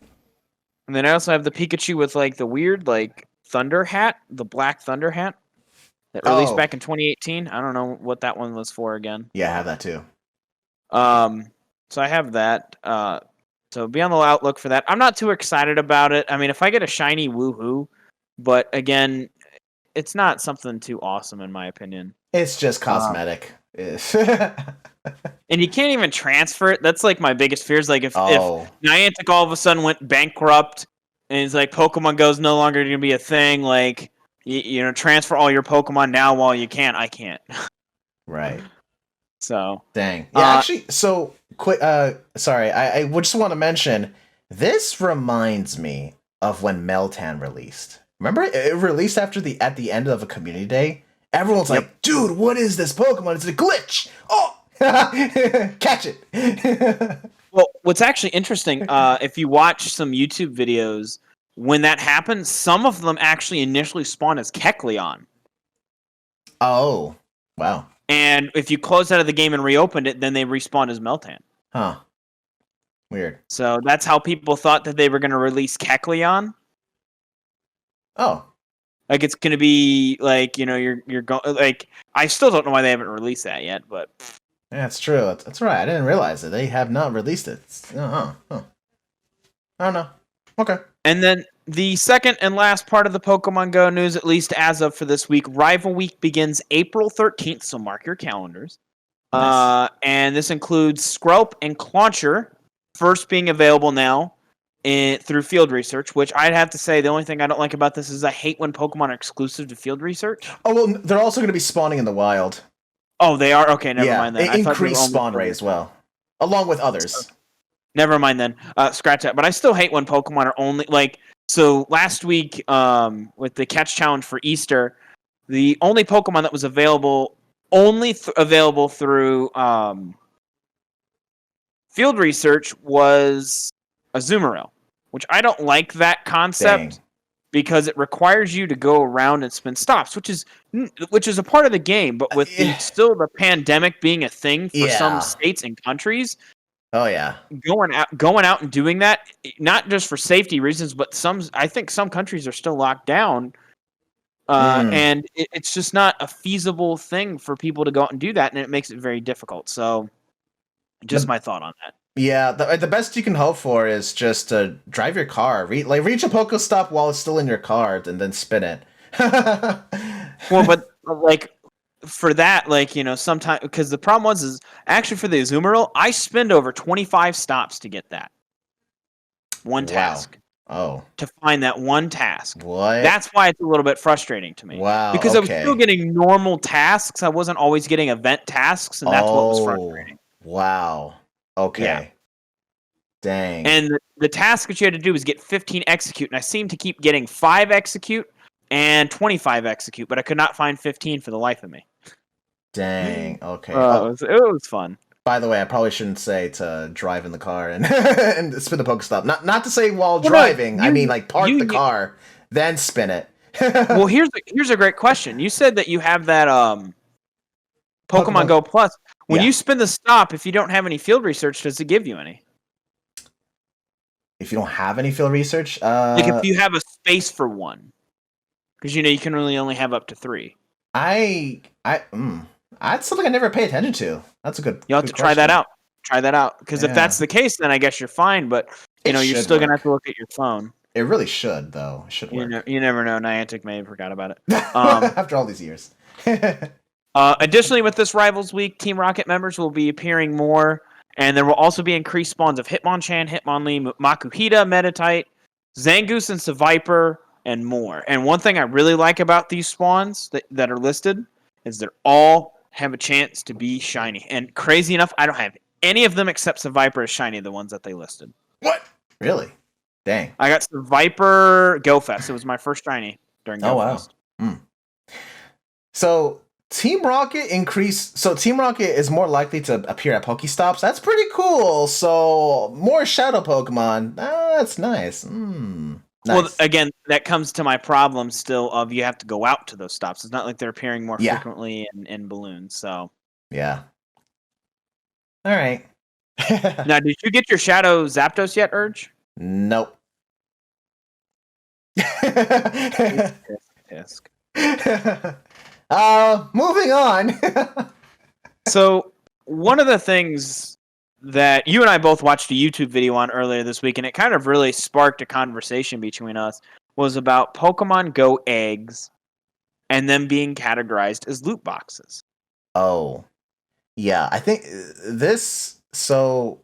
and then I also have the Pikachu with like the weird like thunder hat, the black thunder hat that released back in 2018. I don't know what that one was for again. Yeah, I have that too. So I have that. So be on the outlook for that. I'm not too excited about it. I mean, if I get a shiny, woohoo. But again, it's not something too awesome in my opinion. It's just cosmetic. And you can't even transfer it. That's like my biggest fear is like if Niantic all of a sudden went bankrupt and it's like Pokemon Go's no longer going to be a thing, like, you know, transfer all your Pokemon now while you can't. I can't. Right. So. Dang. Yeah, actually, so, quick, sorry, I just want to mention, this reminds me of when Meltan released. Remember, it released at the end of a community day? Everyone's like, dude, what is this Pokemon? It's a glitch! Oh! Catch it! Well, what's actually interesting, if you watch some YouTube videos, when that happens, some of them actually initially spawn as Kecleon. Oh, wow. And if you close out of the game and reopened it, then they respawn as Meltan. Huh. Weird. So that's how people thought that they were going to release Kecleon. Oh. Like it's going to be like, you know, you're going like I still don't know why they haven't released that yet, but yeah, that's true. That's right. I didn't realize it. They have not released it. I don't know. Okay. And then the second and last part of the Pokemon Go news, at least as of for this week, Rival Week begins April 13th, so mark your calendars. Nice. And this includes Skrelp and Clauncher, first being available now through field research, which I'd have to say the only thing I don't like about this is I hate when Pokemon are exclusive to field research. Oh, well, they're also going to be spawning in the wild. Oh, they are? Okay, never mind then. Increased spawn rate as well, along with others. Never mind then. Scratch that. But I still hate when Pokemon are only, like, so last week with the catch challenge for Easter, the only Pokemon that was available, available through field research was Azumarill, which I don't like that concept. Dang. Because it requires you to go around and spin stops, which is a part of the game, but with still the pandemic being a thing for some states and countries. Oh yeah, going out and doing that, not just for safety reasons, but I think some countries are still locked down, and it's just not a feasible thing for people to go out and do that, and it makes it very difficult. So, just my thought on that. Yeah, the best you can hope for is just to drive your car, reach a Pokestop while it's still in your car, and then spin it. Well, but like for that, like, you know, sometimes because the problem is actually for the Azumarill, I spend over 25 stops to get that one task. Oh, to find that one task. What? That's why it's a little bit frustrating to me. Wow. Because I was still getting normal tasks. I wasn't always getting event tasks, and that's what was frustrating. Wow. Okay. Yeah. Dang. And the task that you had to do was get 15 execute, and I seemed to keep getting 5 execute and 25 execute, but I could not find 15 for the life of me. Dang. Okay. It was fun. By the way, I probably shouldn't say to drive in the car and and spin the Pokestop. Not to say while driving. I mean, like park the car, then spin it. Well, here's a great question. You said that you have that Pokemon Go Plus. When you spin the stop, if you don't have any field research, does it give you any? If you don't have any field research? Like if you have a space for one. Because, you know, you can really only have up to 3. That's something I never pay attention to. That's a good You'll have to try that out. Try that out. Because if that's the case, then I guess you're fine. But, you know, you're still going to have to look at your phone. It really should, though. It should work. You never know. Niantic may have forgot about it. After all these years. Additionally, with this Rivals Week, Team Rocket members will be appearing more. And there will also be increased spawns of Hitmonchan, Hitmonlee, Makuhita, Meditite, Zangoose, and Seviper, and more. And one thing I really like about these spawns that are listed is they're all have a chance to be shiny. And crazy enough, I don't have any of them except Seviper is shiny, the ones that they listed. What? Really? Dang. I got Seviper GoFest. It was my first shiny during GoFest. Oh, wow. So Team Rocket is more likely to appear at Pokestops. That's pretty cool. So more Shadow Pokemon. That's nice. Nice. Well, again, that comes to my problem still of you have to go out to those stops. It's not like they're appearing more frequently in balloons. So yeah. All right. now, did you get your Shadow Zapdos yet, Urge? Nope. Tisk. Moving on. So one of the things that you and I both watched a YouTube video on earlier this week, and it kind of really sparked a conversation between us, was about Pokemon Go eggs and them being categorized as loot boxes. Oh, yeah. I think this all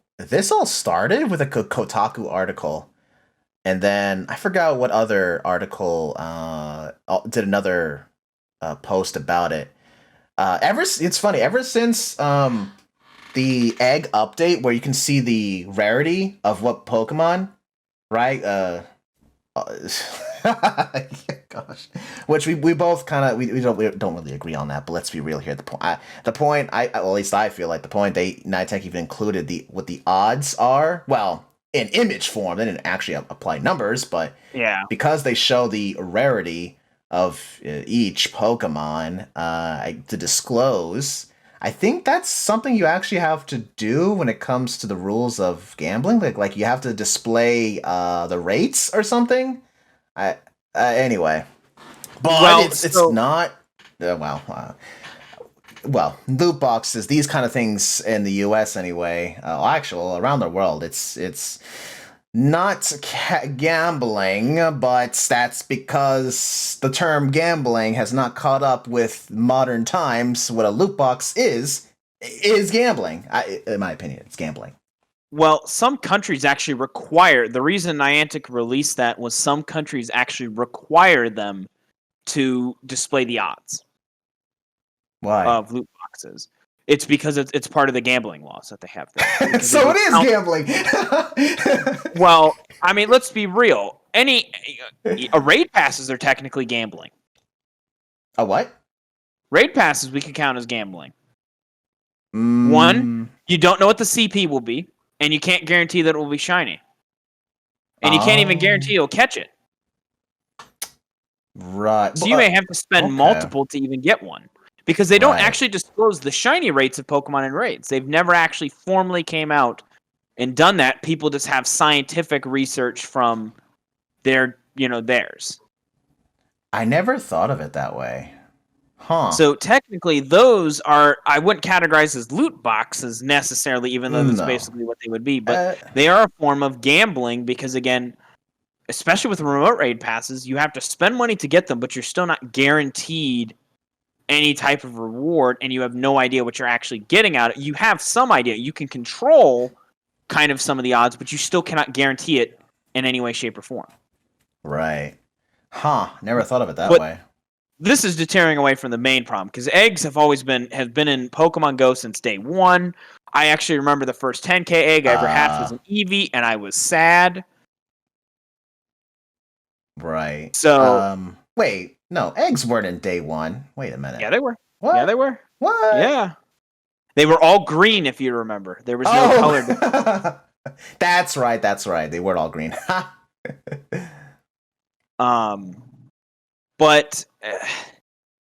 started with a Kotaku article. And then I forgot what other article did another post about it. It's funny, ever since the egg update where you can see the rarity of what Pokemon, right? Gosh, which we both kind of we don't really agree on that. But let's be real here. The point at least I feel like the point Niantic even included what the odds are. Well, in image form, they didn't actually apply numbers, but because they show the rarity of each Pokemon to disclose. I think that's something you actually have to do when it comes to the rules of gambling. Like you have to display the rates or something. Anyway, but it's not. Well, loot boxes, these kind of things in the U.S. anyway. Actually, around the world, it's not gambling, but that's because the term gambling has not caught up with modern times. What a loot box is gambling. In my opinion, it's gambling. Well, some countries actually require, the reason Niantic released that was some countries actually require them to display the odds. Why? Of loot boxes. It's because it's part of the gambling laws that they have there. So it is gambling. Well, I mean, let's be real. Raid passes are technically gambling. A what? Raid passes we can count as gambling. One, you don't know what the CP will be, and you can't guarantee that it will be shiny. And you can't even guarantee you'll catch it. Right. So you may have to spend multiple to even get one. Because they don't actually disclose the shiny rates of Pokemon in raids. They've never actually formally came out and done that. People just have scientific research from theirs. I never thought of it that way. Huh. So technically those are, I wouldn't categorize as loot boxes necessarily, even though that's basically what they would be. But they are a form of gambling because, again, especially with remote raid passes, you have to spend money to get them, but you're still not guaranteed any type of reward, and you have no idea what you're actually getting out of it. You have some idea. You can control kind of some of the odds, but you still cannot guarantee it in any way, shape, or form. Right. Huh. Never thought of it that way. This is deterring away from the main problem, because eggs have been in Pokemon Go since day one. I actually remember the first 10K egg I ever had was an Eevee, and I was sad. Right. So, wait. No, eggs weren't in day one. Wait a minute. Yeah, they were. What? Yeah, they were. What? Yeah. They were all green, if you remember. There was no color. That's right. They were all green. But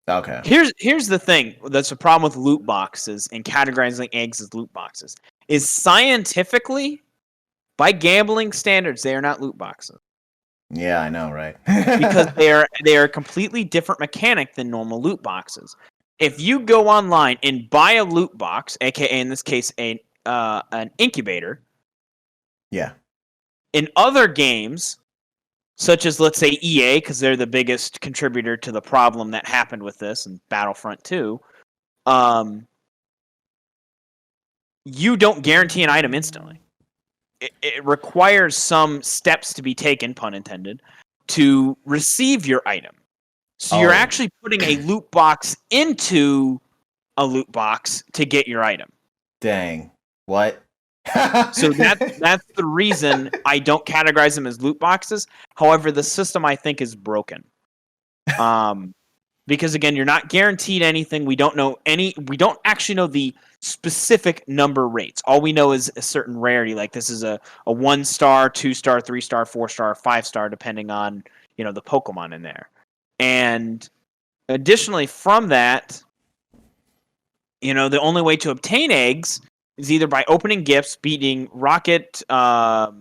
okay. Here's the thing. That's a problem with loot boxes and categorizing eggs as loot boxes. Is scientifically, by gambling standards, they are not loot boxes. Yeah, I know, right? Because they are a completely different mechanic than normal loot boxes. If you go online and buy a loot box, aka in this case an incubator, yeah, in other games, such as let's say EA, because they're the biggest contributor to the problem that happened with this, and Battlefront 2, you don't guarantee an item instantly. It requires some steps to be taken, pun intended, to receive your item. So you're actually putting a loot box into a loot box to get your item. Dang. What? So that's the reason I don't categorize them as loot boxes. However, the system I think is broken. Because again, you're not guaranteed anything. We don't actually know the specific number rates. All we know is a certain rarity. Like this is a 1-star, 2-star, 3-star, 4-star, 5-star, depending on, the Pokemon in there. And additionally from that, the only way to obtain eggs is either by opening gifts, beating Rocket, what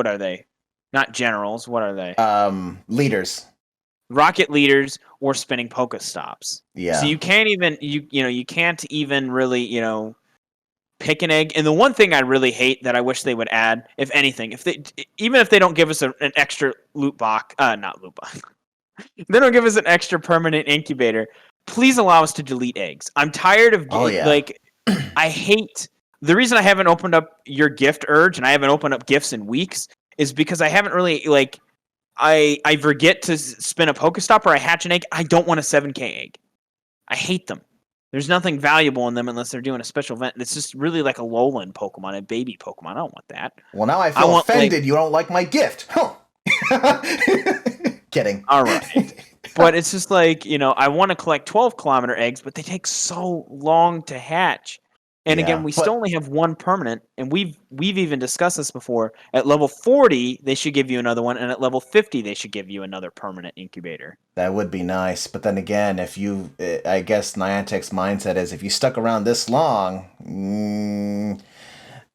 are they? Not generals, what are they? Leaders. Rocket leaders or spinning Pokestops. Yeah. So you can't even you can't even really, pick an egg. And the one thing I really hate that I wish they would add, if anything, if they don't give us an extra loot box, not loot box. If they don't give us an extra permanent incubator, please allow us to delete eggs. I'm tired of I hate the reason I haven't opened up your gift Urge and I haven't opened up gifts in weeks is because I haven't really I forget to spin a Pokestop or I hatch an egg. I don't want a 7K egg. I hate them. There's nothing valuable in them unless they're doing a special event. It's just really like a lowland Pokemon, a baby Pokemon. I don't want that. Well, now I feel offended you don't like my gift. Huh. Kidding. All right. But it's just I want to collect 12-kilometer eggs, but they take so long to hatch. And again, we still only have one permanent, and we've even discussed this before. At level 40, they should give you another one, and at level 50, they should give you another permanent incubator. That would be nice, but then again, I guess Niantic's mindset is if you stuck around this long,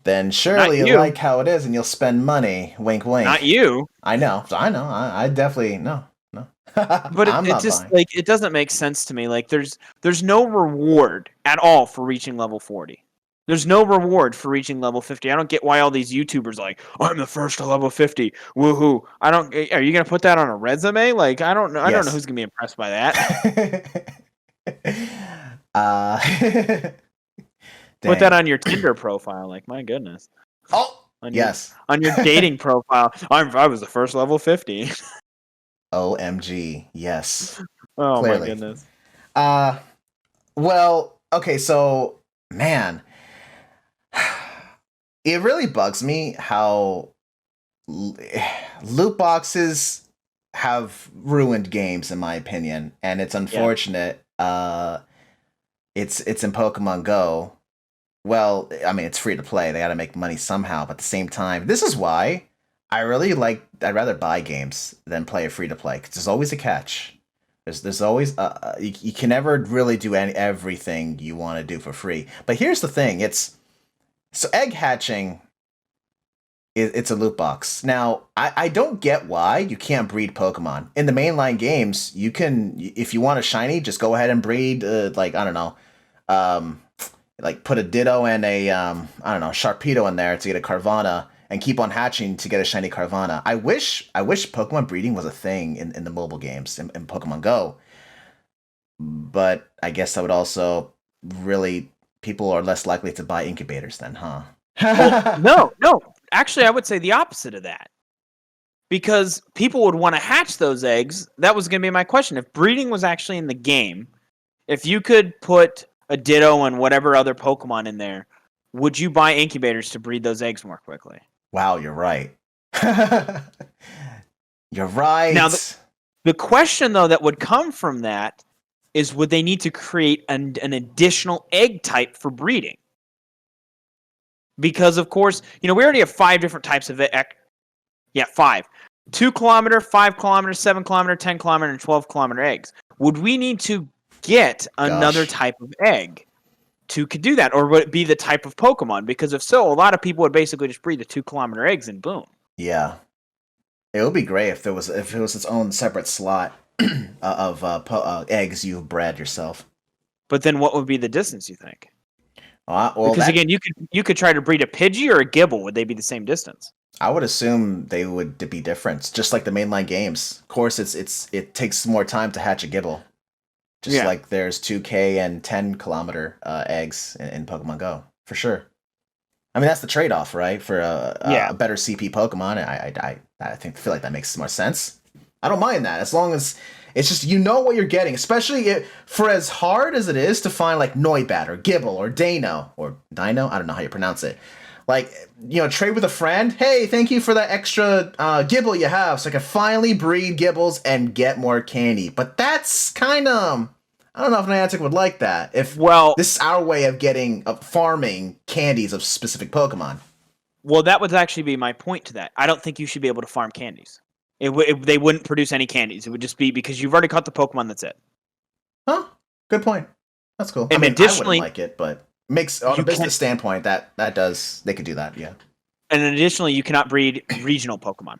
then surely you like how it is, and you'll spend money. Wink, wink. Not you. I know. I definitely no. But it just it doesn't make sense to me. There's no reward at all for reaching level 40. There's no reward for reaching level 50. I don't get why all these YouTubers I'm the first to level 50. Woohoo! Are you gonna put that on a resume? I don't know. Yes. I don't know who's gonna be impressed by that. Put that on your Tinder profile. My goodness. Oh, on your dating profile. I was the first level 50. OMG, yes. Oh, clearly. My goodness. Well, okay, so, man, it really bugs me how loot boxes have ruined games, in my opinion, and it's unfortunate. Yeah. It's in Pokemon Go. Well, I mean, it's free to play. They got to make money somehow, but at the same time, this is why I'd rather buy games than play a free to play, because there's always a catch. There's always you can never really do everything you want to do for free. But here's the thing: so egg hatching. It's a loot box. Now I don't get why you can't breed Pokemon in the mainline games. You can, if you want a shiny, just go ahead and breed. I don't know, put a Ditto and a Sharpedo in there to get a Carvana. And keep on hatching to get a shiny Carvana. I wish Pokemon breeding was a thing in the mobile games in Pokemon Go. But I guess that would also really people are less likely to buy incubators then, huh? Well, no. Actually, I would say the opposite of that. Because people would want to hatch those eggs. That was going to be my question. If breeding was actually in the game, if you could put a Ditto and whatever other Pokemon in there, would you buy incubators to breed those eggs more quickly? Wow, you're right. You're right. Now, the question, though, that would come from that is would they need to create an additional egg type for breeding? Because, of course, we already have 5 different types of egg. Yeah, 5. 2-kilometer, 5-kilometer, 7-kilometer, 10-kilometer, and 12-kilometer eggs. Would we need to get another type of egg to do that, or would it be the type of Pokemon? Because if so, a lot of people would basically just breed the 2-kilometer eggs and boom. Yeah, it would be great if it was its own separate slot of eggs you've bred yourself. But then, what would be the distance? You think? Because again, you could try to breed a Pidgey or a Gibble. Would they be the same distance? I would assume they would be different, just like the mainline games. Of course, it takes more time to hatch a Gibble. Just like there's 2K and 10-kilometer eggs in Pokemon Go, for sure. I mean, that's the trade-off, right? For a better CP Pokemon, I feel like that makes more sense. I don't mind that, as long as it's just what you're getting, especially for as hard as it is to find Noibat or Gibble or Dino or Dino. I don't know how you pronounce it. Trade with a friend. Hey, thank you for that extra Gibble you have, so I can finally breed Gibbles and get more candy. But that's kind of, I don't know if Niantic would like that. If Well, this is our way of farming candies of specific Pokemon. Well, that would actually be my point to that. I don't think you should be able to farm candies. They wouldn't produce any candies. It would just be because you've already caught the Pokemon. That's it. Huh? Good point. That's cool. And I additionally, wouldn't like it, but makes on a business standpoint that does they could do that. Yeah. And additionally, you cannot breed regional Pokemon.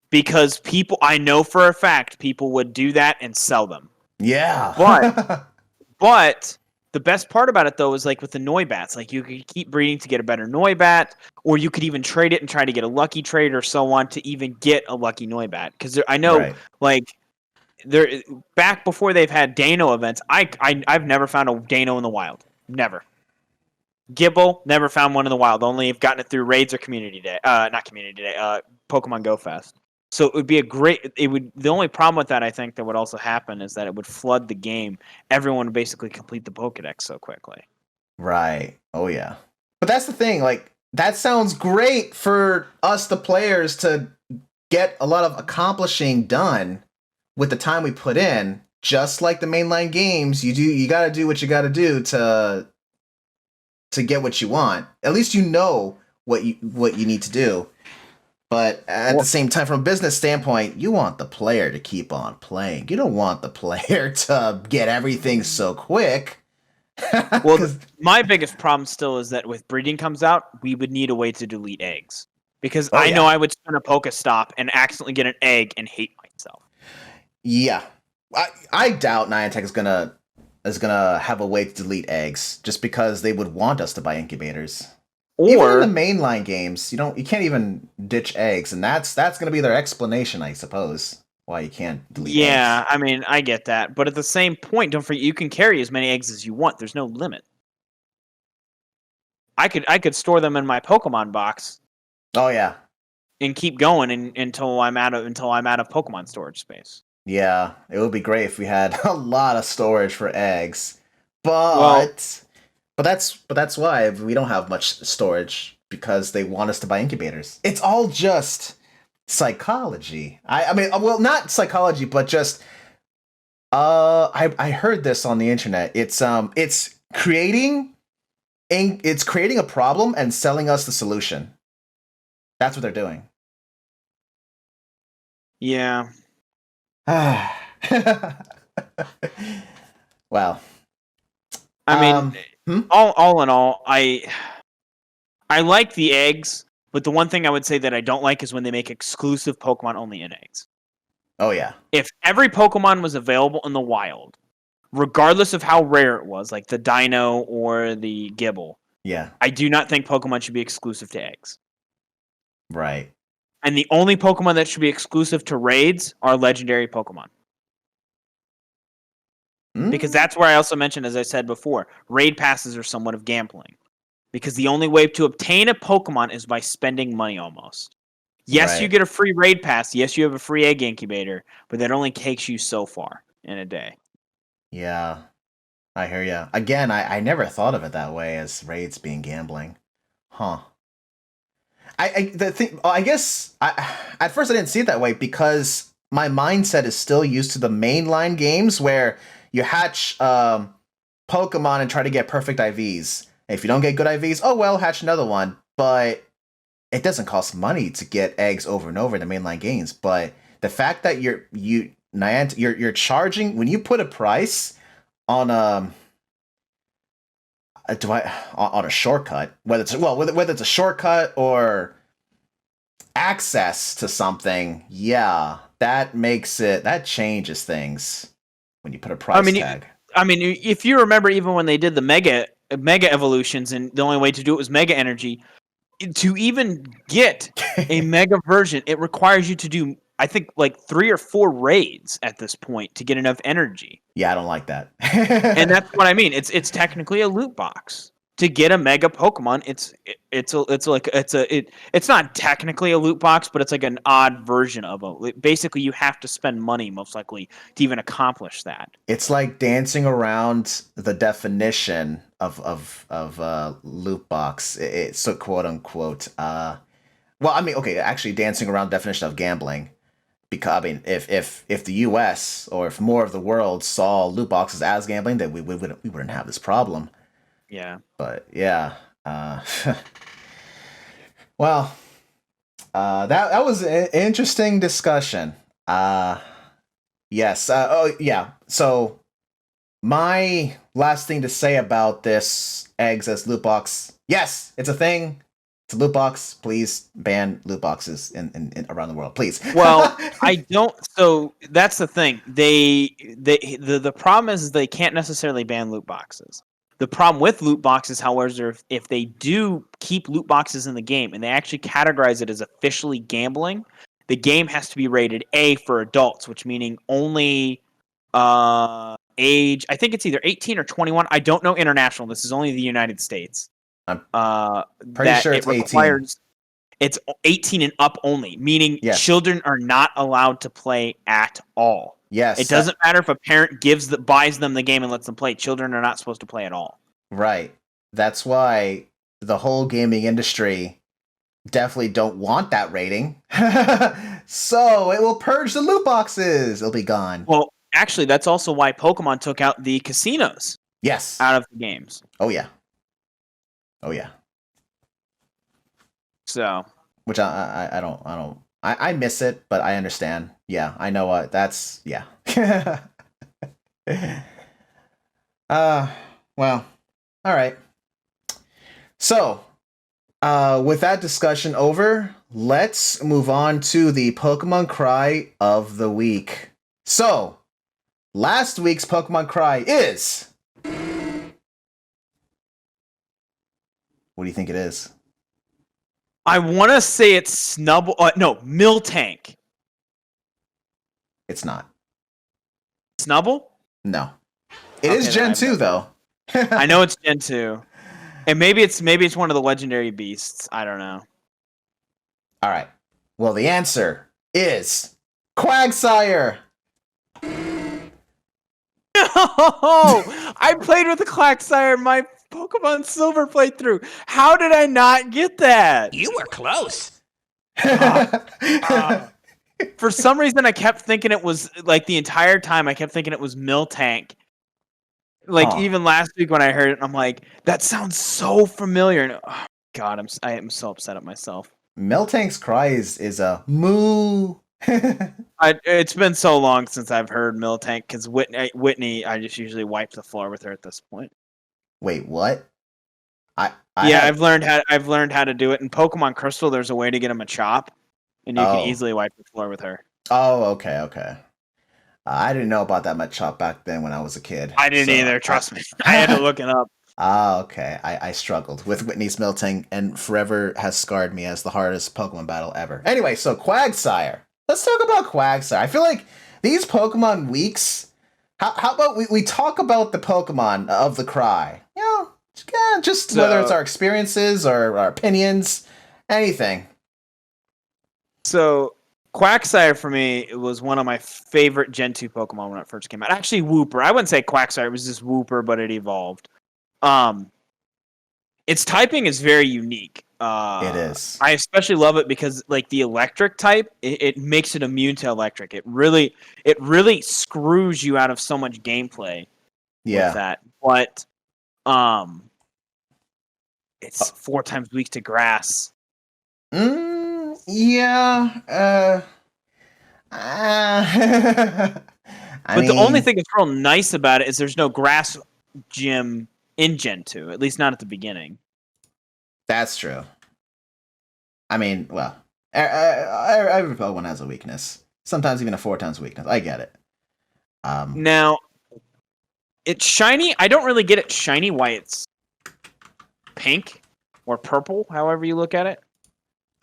Because I know for a fact, people would do that and sell them. Yeah. But the best part about it, though, is like with the Noibats, like you could keep breeding to get a better Noibat, or you could even trade it and try to get a lucky trade or so on to even get a lucky Noibat. Because I know, back before they've had Dano events, I've never found a Dano in the wild. Never. Gibble, never found one in the wild. Only have gotten it through raids or community day. Not community day. Pokemon Go Fest. So it would be the only problem with that, I think, that would also happen is that it would flood the game. Everyone would basically complete the Pokedex so quickly. Right. Oh, yeah. But that's the thing. Like, that sounds great for us, the players, to get a lot of accomplishing done with the time we put in. Just like the mainline games, you got to do what you got to do to get what you want. At least you know what you need to do. But at the same time, from a business standpoint, you want the player to keep on playing. You don't want the player to get everything so quick. Well, my biggest problem still is that with breeding comes out, we would need a way to delete eggs. Because I know I would spin a Pokestop and accidentally get an egg and hate myself. Yeah. I doubt Niantic is gonna have a way to delete eggs just because they would want us to buy incubators. Or even in the mainline games, you can't even ditch eggs, and that's gonna be their explanation, I suppose, why you can't delete eggs. Yeah, I mean, I get that, but at the same point, don't forget you can carry as many eggs as you want. There's no limit. I could store them in my Pokemon box. Oh yeah. And keep going until I'm out of Pokemon storage space. Yeah, it would be great if we had a lot of storage for eggs, but that's why we don't have much storage, because they want us to buy incubators. It's all just psychology. I mean, well, not psychology, but just I heard this on the internet. It's creating a problem and selling us the solution. That's what they're doing. Yeah. Well, I mean, all in all, I like the eggs, but the one thing I would say that I don't like is when they make exclusive Pokemon only in eggs. Oh yeah. If every Pokemon was available in the wild, regardless of how rare it was, like the Dino or the Gibble, yeah, I do not think Pokemon should be exclusive to eggs. Right. And the only Pokemon that should be exclusive to raids are legendary Pokemon. Because that's where I also mentioned, as I said before, raid passes are somewhat of gambling. Because the only way to obtain a Pokemon is by spending money almost. Yes, you get a free raid pass. Yes, you have a free egg incubator, but that only takes you so far in a day. Yeah, I hear ya. Again, I never thought of it that way, as raids being gambling. Huh. I guess at first I didn't see it that way because my mindset is still used to the mainline games where you hatch Pokemon and try to get perfect IVs. And if you don't get good IVs, oh well, hatch another one. But it doesn't cost money to get eggs over and over in the mainline games. But the fact that you're charging when you put a price on on a shortcut, whether it's a shortcut or access to something, yeah, that changes things when you put a price tag. I mean, if you remember, even when they did the mega evolutions, and the only way to do it was mega energy, to even get a mega version, it requires you to do, I think, like 3 or 4 raids at this point to get enough energy. Yeah, I don't like that. And that's what I mean. It's technically a loot box. To get a mega Pokemon, it's not technically a loot box, but it's like an odd version of basically you have to spend money most likely to even accomplish that. It's like dancing around the definition of loot box. It's a quote unquote. Well, I mean, okay, actually dancing around the definition of gambling. because I mean, if the U.S. or if more of the world saw loot boxes as gambling, then we wouldn't have this problem. Yeah. But yeah, well, that was an interesting discussion. Yes. Oh yeah. So my last thing to say about this eggs as loot box. Yes, it's a thing. It's a loot box. Please ban loot boxes in around the world, please. Well, I don't. So that's the thing. The problem is they can't necessarily ban loot boxes. The problem with loot boxes, however, if they do keep loot boxes in the game and they actually categorize it as officially gambling, the game has to be rated A for adults, which meaning only age. I think it's either 18 or 21. I don't know international. This is only the United States. I'm pretty sure it's 18. It's 18 and up only, meaning children are not allowed to play at all. Yes. It doesn't matter if a parent buys them the game and lets them play. Children are not supposed to play at all. Right. That's why the whole gaming industry definitely don't want that rating. So it will purge the loot boxes. It'll be gone. Well, actually, that's also why Pokemon took out the casinos. Yes. Out of the games. Oh yeah. Oh yeah. So. Which I miss it, but I understand. Yeah, I know what that's. Yeah. Well, all right. So, with that discussion over, let's move on to the Pokemon Cry of the week. So, last week's Pokemon Cry is. What do you think it is? I want to say it's Snubble. No, Miltank. It's not. Snubble? No. It is Gen 2 though. I know it's Gen 2. And maybe it's one of the legendary beasts. I don't know. All right. Well, the answer is Quagsire. No! I played with the Quagsire in my Pokemon Silver playthrough. How did I not get that? You were close. For some reason, I kept thinking it was, like, the entire time, I kept thinking it was Miltank. Like, even last week when I heard it, I'm like, that sounds so familiar. And, oh, God, I am so upset at myself. Miltank's cry is a moo. It's been so long since I've heard Miltank, because Whitney, I just usually wipe the floor with her at this point. Wait, what? I've learned how to do it in Pokemon Crystal. There's a way to get him a chop, and you can easily wipe the floor with her. Oh, okay. I didn't know about that much chop back then when I was a kid. I didn't either. Trust me, I had to look it up. Okay. I struggled with Whitney's Miltank, and forever has scarred me as the hardest Pokemon battle ever. Anyway, so Quagsire. Let's talk about Quagsire. I feel like these Pokemon weeks. How about we talk about the Pokemon of the Cry? You know, just whether it's our experiences or our opinions, anything. So, Quagsire for me was one of my favorite Gen 2 Pokemon when it first came out. Actually, Wooper. I wouldn't say Quagsire. It was just Wooper, but it evolved. Its typing is very unique. It is. I especially love it because, like, the electric type, it makes it immune to electric. It really screws you out of so much gameplay. Yeah. With that, but it's 4 times weak to grass. Yeah. But the only thing that's real nice about it is there's no grass gym in Gen 2, at least not at the beginning. That's true. I mean, well, every Pokemon has a weakness. Sometimes even a 4 times weakness. I get it. Now, it's shiny. I don't really get it shiny why it's pink or purple, however you look at it.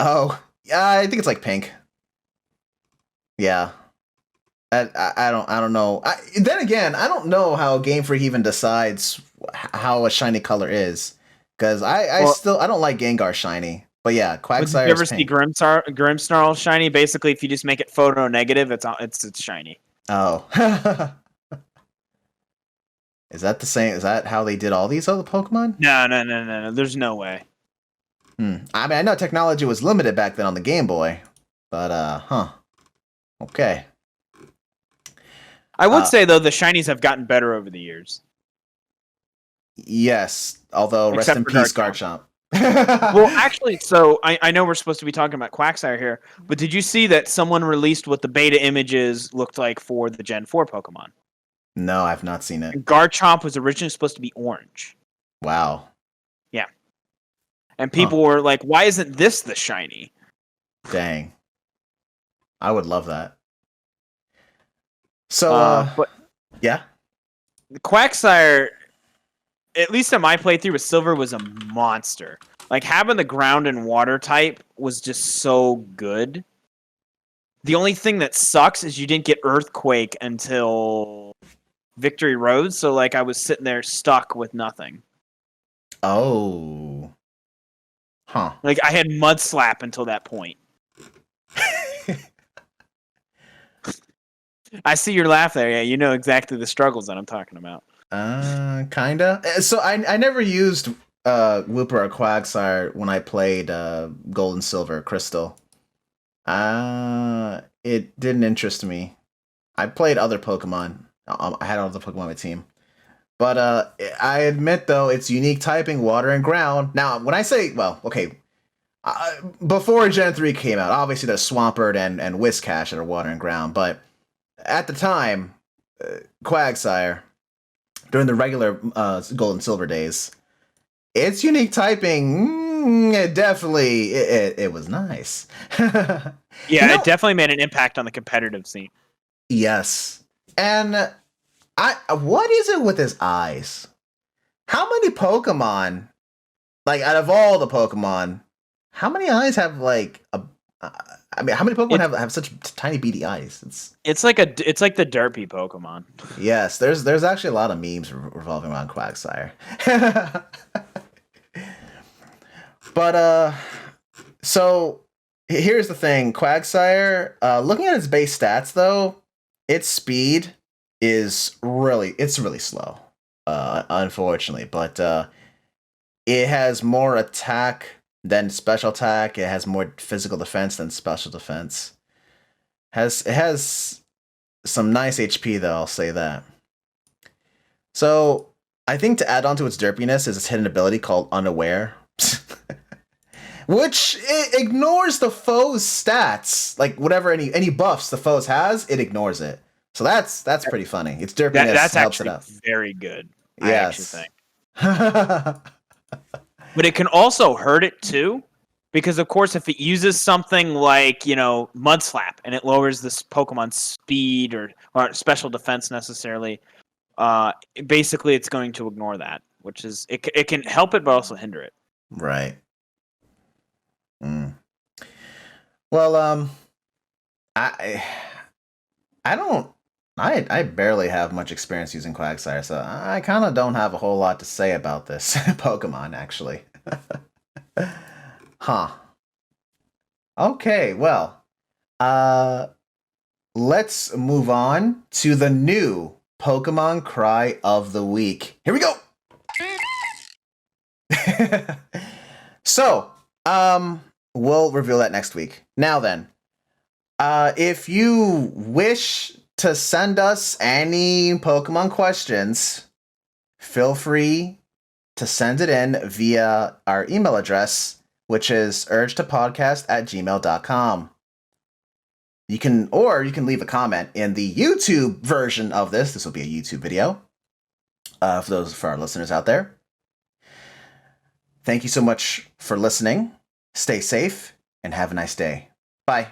Oh, yeah, I think it's like pink. Yeah. I don't know. Then again, I don't know how Game Freak even decides how a shiny color is. Because I don't like Gengar shiny. But yeah, Quagsire. Did you ever see Grimmsnarl shiny? Basically, if you just make it photo negative, it's shiny. Oh. Is that the same? Is that how they did all these other Pokemon? No. There's no way. I mean, I know technology was limited back then on the Game Boy, but Okay. I would say though the shinies have gotten better over the years. Yes, although Except rest in for peace, Garchomp. Garchomp. Well, actually, so I know we're supposed to be talking about Quagsire here, but did you see that someone released what the beta images looked like for the Gen 4 Pokemon? No, I've not seen it. And Garchomp was originally supposed to be orange. Wow. Yeah. And people were like, why isn't this the shiny? Dang. I would love that. So, but yeah. The Quagsire, at least in my playthrough with Silver, was a monster. Like, having the ground and water type was just so good. The only thing that sucks is you didn't get Earthquake until Victory Road, so, like, I was sitting there stuck with nothing. Oh. Huh. Like, I had Mud Slap until that point. I see your laugh there. Yeah, you know exactly the struggles that I'm talking about. Kinda. So I never used Wooper or Quagsire when I played Gold and Silver Crystal. It didn't interest me. I played other Pokemon. I had other Pokemon on my team. But I admit though, it's unique typing, water and ground. Now, when I say, well, okay, before Gen 3 came out, obviously there's Swampert and Whiscash that are water and ground, but at the time, Quagsire, during the regular Gold and Silver days, its unique typing, it was nice. Yeah, it definitely made an impact on the competitive scene. Yes. And what is it with his eyes? How many Pokemon, like out of all the Pokemon, how many eyes have like a... I mean, how many Pokemon have such tiny beady eyes? It's like the derpy Pokemon. Yes, there's actually a lot of memes revolving around Quagsire. But so here's the thing, Quagsire. Looking at its base stats, though, its speed is really slow. Unfortunately, but it has more attack than special attack. It has more physical defense than special defense. It has some nice HP though, I'll say that. So I think to add on to its derpiness is its hidden ability called Unaware. Which it ignores the foe's stats. Like whatever any buffs the foes has, it ignores it. So that's pretty funny. Its derpiness that's helps it actually out. very good. Yes. I actually think. But it can also hurt it too, because of course if it uses something like, Mud Slap and it lowers this Pokemon's speed or special defense necessarily, basically it's going to ignore that, which is it can help it but also hinder it. Right. Well, I barely have much experience using Quagsire, so I kind of don't have a whole lot to say about this Pokemon, actually. Huh. Okay, well, let's move on to the new Pokemon Cry of the Week. Here we go! So, we'll reveal that next week. Now then, if you wish to send us any Pokemon questions, feel free to send it in via our email address, which is urge2podcast@gmail.com. You can leave a comment in the YouTube version of this. This will be a YouTube video for our listeners out there. Thank you so much for listening. Stay safe and have a nice day. Bye.